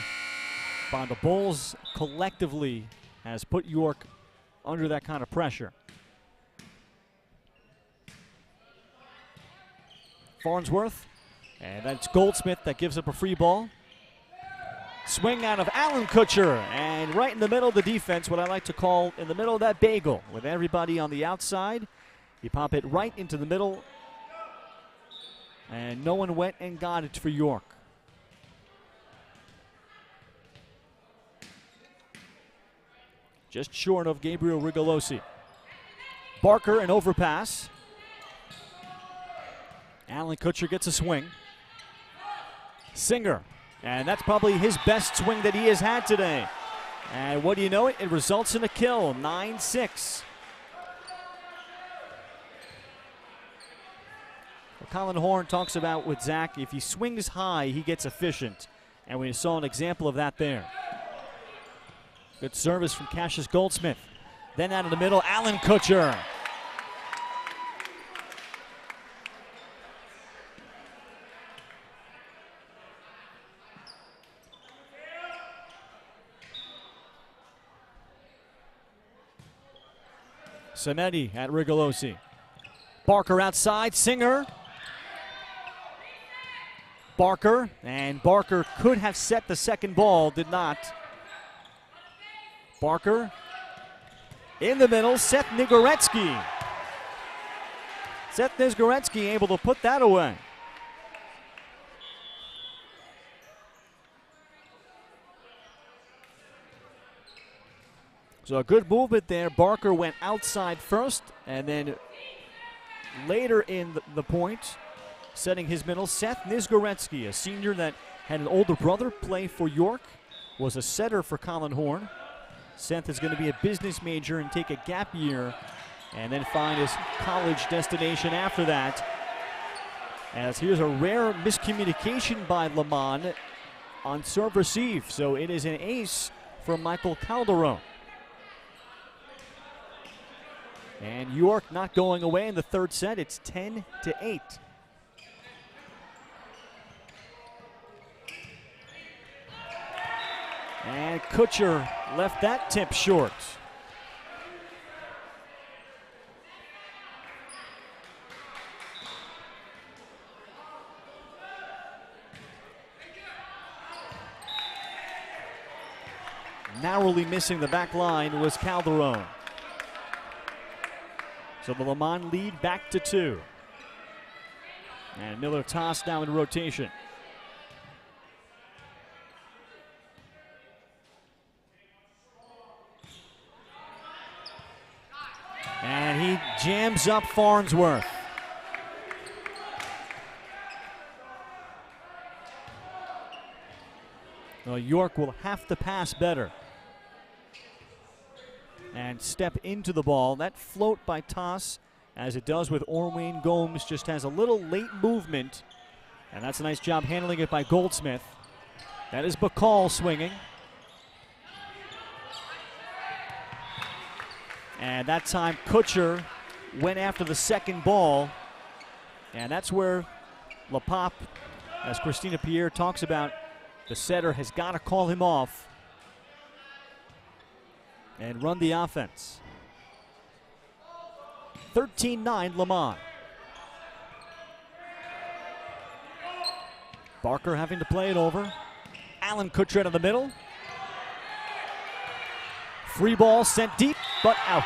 the Bulls collectively has put York under that kind of pressure. Farnsworth, and that's Goldsmith that gives up a free ball. Swing out of Alan Kutcher, and right in the middle of the defense, what I like to call in the middle of that bagel, with everybody on the outside. You pop it right into the middle, and no one went and got it for York. Just short of Gabriel Rigolosi. Barker, an overpass. Alan Kutcher gets a swing. Singer, and that's probably his best swing that he has had today. And what do you know, it results in a kill, 9-6. Well, Colin Horn talks about with Zach, if he swings high, he gets efficient. And we saw an example of that there. Good service from Cassius Goldsmith. Then out of the middle, Alan Kutcher. Samedi at Rigolosi. Barker outside, Singer. Barker, and Barker could have set the second ball, did not. Barker in the middle, Seth Nigoretsky. Seth Nigoretsky able to put that away. So a good movement there. Barker went outside first, and then later in the point, setting his middle, Seth Nizgoretsky, a senior that had an older brother play for York, was a setter for Colin Horn. Seth is going to be a business major and take a gap year and then find his college destination after that. As here's a rare miscommunication by Léman on serve receive. So it is an ace from Michael Calderon. And York not going away in the third set. It's 10-8. And Kutcher left that tip short. Narrowly missing the back line was Calderon. So the Léman lead back to 2. And Miller toss now in rotation. And he jams up Farnsworth. Well, York will have to pass better and step into the ball. That float by toss, as it does with Orwayne Gomes, just has a little late movement. And that's a nice job handling it by Goldsmith. That is Bacall swinging. And that time Kutcher went after the second ball. And that's where LaPop, as Christina Pierre talks about, the setter has got to call him off and run the offense. 13-9 Léman. Barker having to play it over. Alan Kutcher out of the middle. Free ball sent deep, but out.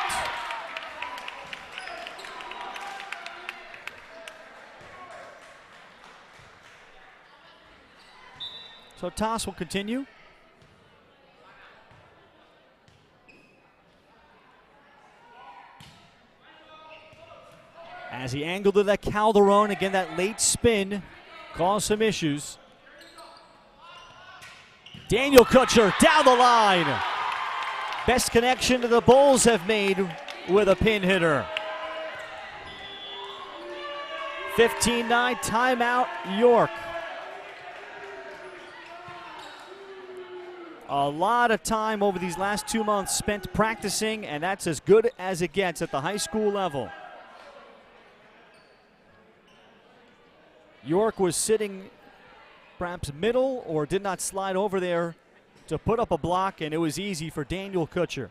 So toss will continue. As he angled to that Calderon, again that late spin caused some issues. Daniel Kutcher down the line. Best connection the Bulls have made with a pin hitter. 15-9, timeout, York. A lot of time over these last 2 months spent practicing, and that's as good as it gets at the high school level. York was sitting perhaps middle or did not slide over there to put up a block, and it was easy for Daniel Kutcher.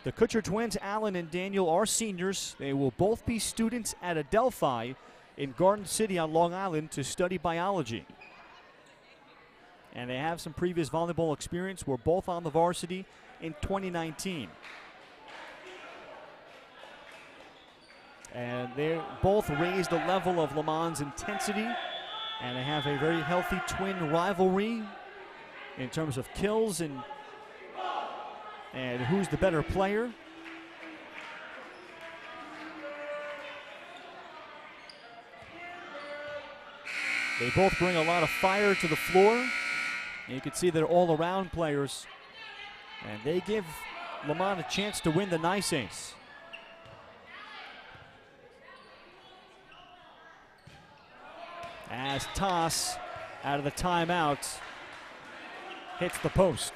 The Kutcher twins, Alan and Daniel, are seniors. They will both be students at Adelphi in Garden City on Long Island to study biology. And they have some previous volleyball experience. We're both on the varsity in 2019. And they both raised the level of Léman's intensity, and they have a very healthy twin rivalry in terms of kills and who's the better player. They both bring a lot of fire to the floor. And you can see they're all-around players, and they give Léman a chance to win the nice ace. As toss out of the timeout hits the post.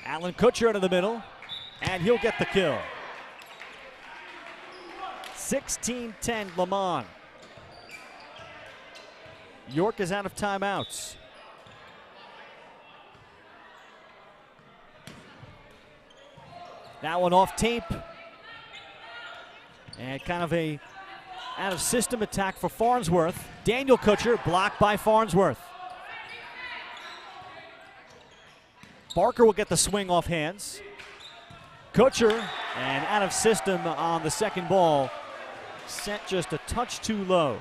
Alan Kutcher out of the middle, and he'll get the kill. 16-10 Léman. York is out of timeouts. That one off tape. And kind of a out-of-system attack for Farnsworth. Daniel Kutcher blocked by Farnsworth. Barker will get the swing off hands. Kutcher, and out of system on the second ball. Set just a touch too low.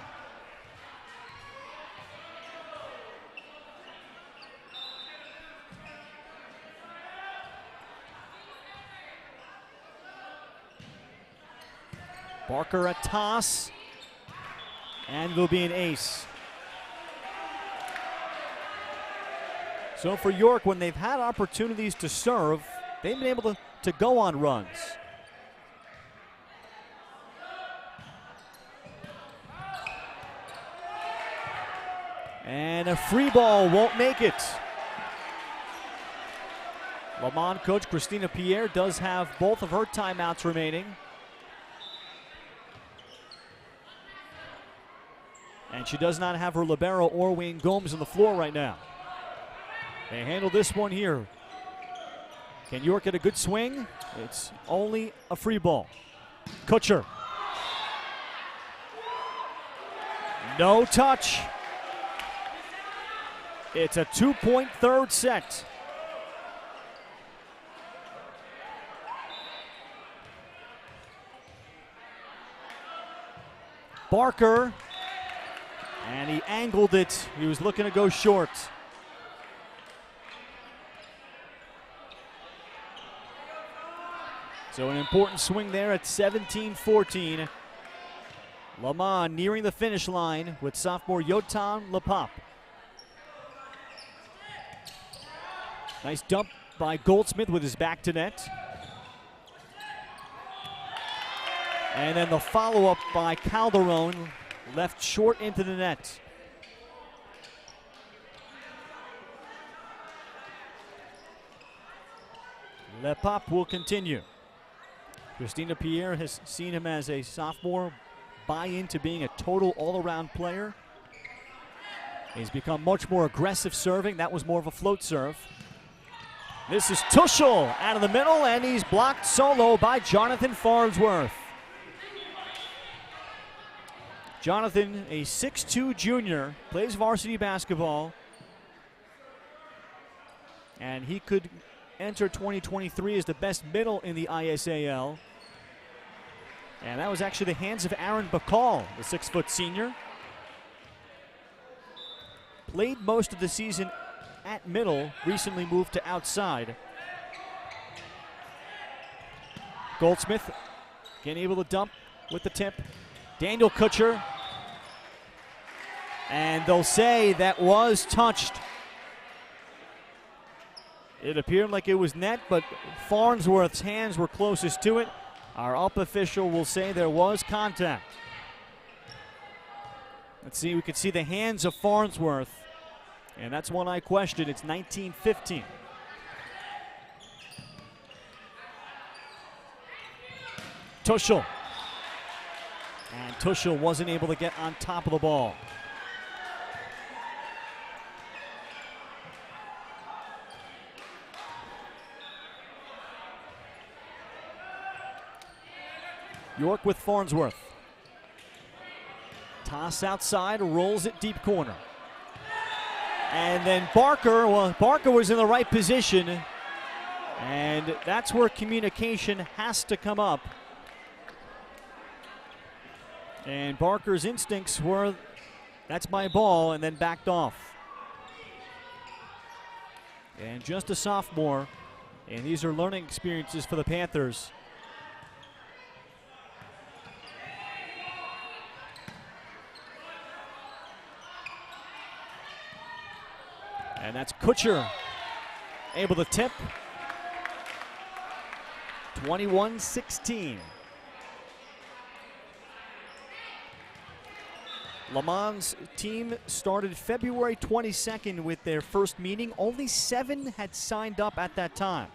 Barker a toss, and will be an ace. So for York, when they've had opportunities to serve, they've been able to go on runs. And a free ball won't make it. Léman coach Christina Pierre does have both of her timeouts remaining. And she does not have her libero or Wayne Gomes on the floor right now. They handle this one here. Can York get a good swing? It's only a free ball. Kutcher. No touch. It's a 2-point third set. Barker. And he angled it. He was looking to go short. So an important swing there at 17-14. Léman nearing the finish line with sophomore Yotam Lepop. Nice dump by Goldsmith with his back to net. And then the follow-up by Calderon, left short into the net. Lepop will continue. Christina Pierre has seen him as a sophomore buy into being a total all-around player. He's become much more aggressive serving. That was more of a float serve. This is Tuschel out of the middle, and he's blocked solo by Jonathan Farnsworth. Jonathan, a 6'2" junior, plays varsity basketball. And he could entered 2023 as the best middle in the ISAL. And that was actually the hands of Aaron Bacall, the 6-foot senior. Played most of the season at middle, recently moved to outside. Goldsmith again able to dump with the tip. Daniel Kutcher. And they'll say that was touched. It appeared like it was net, but Farnsworth's hands were closest to it. Our up official will say there was contact. Let's see, we can see the hands of Farnsworth. And that's one I question. It's 19-15. Tuschl. And Tuschl wasn't able to get on top of the ball. York with Farnsworth. Toss outside, rolls it deep corner. And then Barker, well, Barker was in the right position. And that's where communication has to come up. And Barker's instincts were, that's my ball, and then backed off. And just a sophomore, and these are learning experiences for the Panthers. And that's Kutcher able to tip. 21-16. Léman's team started February 22nd with their first meeting. Only 7 had signed up at that time.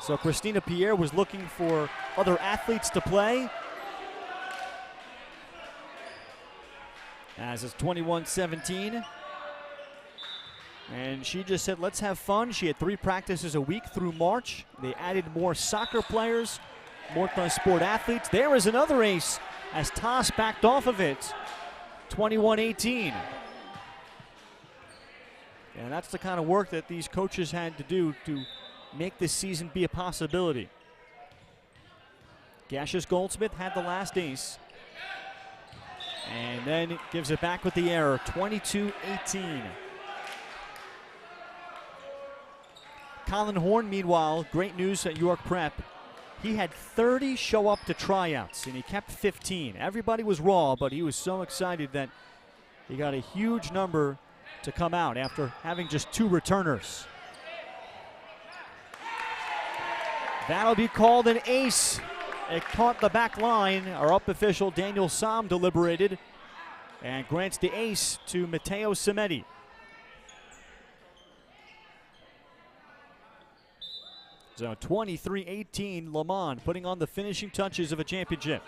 So Christina Pierre was looking for other athletes to play. As it's 21-17. And she just said, let's have fun. She had 3 practices a week through March. They added more soccer players, multi-sport athletes. There is another ace as Toss backed off of it. 21-18. And that's the kind of work that these coaches had to do to make this season be a possibility. Cassius Goldsmith had the last ace. And then gives it back with the error, 22-18. Colin Horn, meanwhile, great news at York Prep. He had 30 show up to tryouts, and he kept 15. Everybody was raw, but he was so excited that he got a huge number to come out after having just 2 returners. That'll be called an ace. It caught the back line. Our up official, Daniel Sam, deliberated and grants the ace to Matteo Cimetti. So 23-18, Léman putting on the finishing touches of a championship.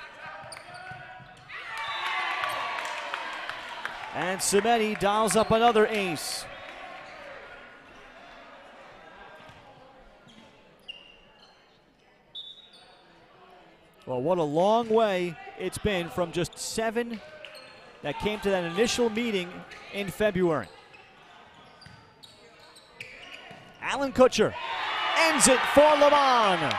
And Cimetti dials up another ace. Well, what a long way it's been from just 7 that came to that initial meeting in February. Alan Kutcher ends it for Léman.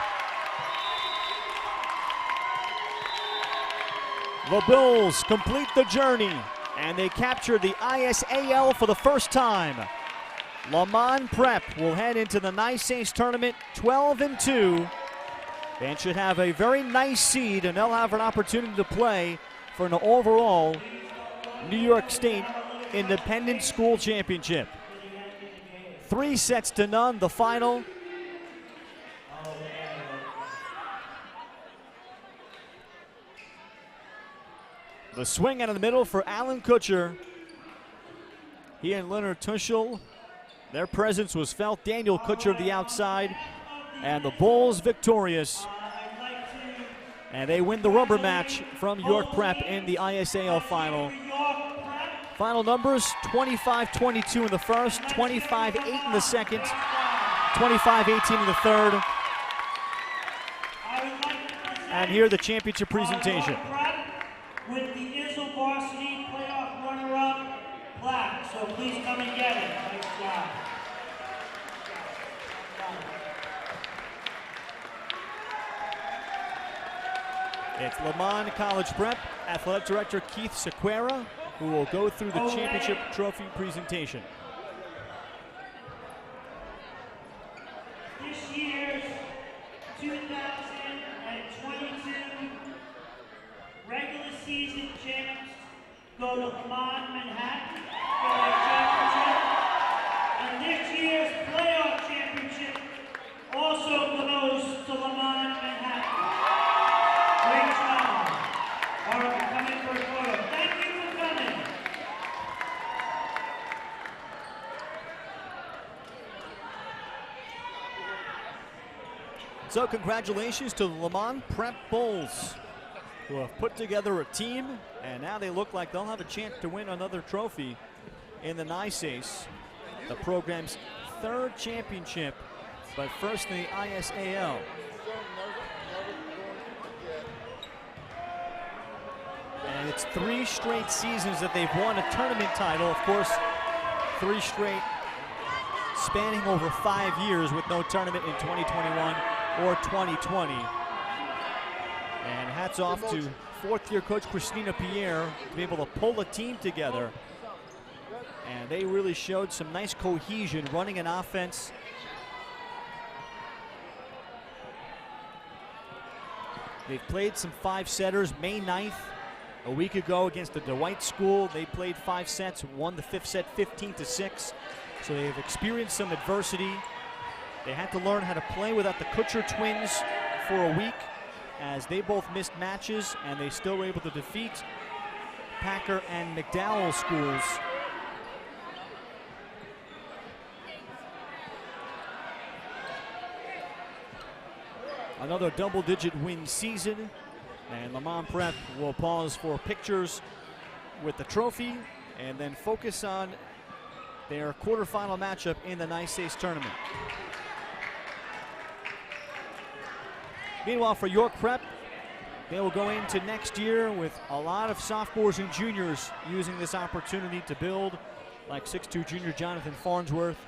The Bills complete the journey, and they capture the ISAL for the first time. Léman Prep will head into the Nice Ace tournament 12-2, and should have a very nice seed, and they'll have an opportunity to play for an overall New York State Independent School Championship. 3-0, the final. The swing out of the middle for Alan Kutcher. He and Leonard Tuschl, their presence was felt. Daniel Kutcher of the outside, and the Bulls victorious. And they win the rubber match from York Prep in the ISAL final. Final numbers, 25-22 in the first, 25-8 in the second, 25-18 in the third. And here the championship presentation. With the ISAL varsity playoff runner-up plaque, so please come and get it. Nice job. It's Léman College Prep Athletic Director Keith Sequeira, who will go through the championship trophy presentation. This year's 2022 regular season champs go to Léman Manhattan for their championship. And this year's playoff championship also goes to Léman Manhattan. Great job. All right, come in for a photo. Thank you for coming. So congratulations to the Léman Prep Bulls, who have put together a team, and now they look like they'll have a chance to win another trophy in the ISAL, the program's third championship, but first in the ISAL. And it's 3 straight seasons that they've won a tournament title. Of course, 3 straight spanning over 5 years with no tournament in 2021 or 2020. And hats off to fourth-year coach Christina Pierre to be able to pull a team together. And they really showed some nice cohesion, running an offense. They've played some 5-setters. May 9th, a week ago against the Dwight School, they played 5 sets, won the 5th set 15-6. So they've experienced some adversity. They had to learn how to play without the Kutcher twins for a week, as they both missed matches, and they still were able to defeat Packer and McDowell schools. Another double-digit win season, and Léman Prep will pause for pictures with the trophy and then focus on their quarterfinal matchup in the ISAL tournament. Meanwhile, for York Prep, they will go into next year with a lot of sophomores and juniors using this opportunity to build, like 6'2" junior Jonathan Farnsworth,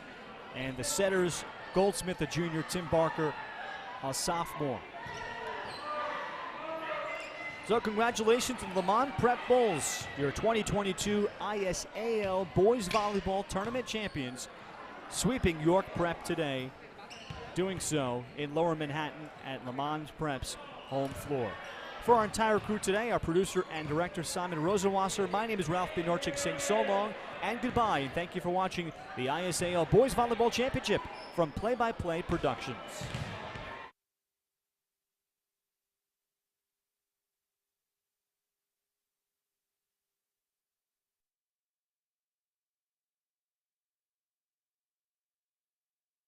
and the setters, Goldsmith, a junior, Tim Barker, a sophomore. So congratulations to the Léman Prep Bulls, your 2022 ISAL Boys Volleyball Tournament champions, sweeping York Prep today, doing so in Lower Manhattan at Léman Prep's home floor. For our entire crew today, our producer and director Simon Rosenwasser, my name is Ralph Benorchik, saying so long and goodbye, and thank you for watching the ISAL Boys Volleyball Championship from Play by Play Productions.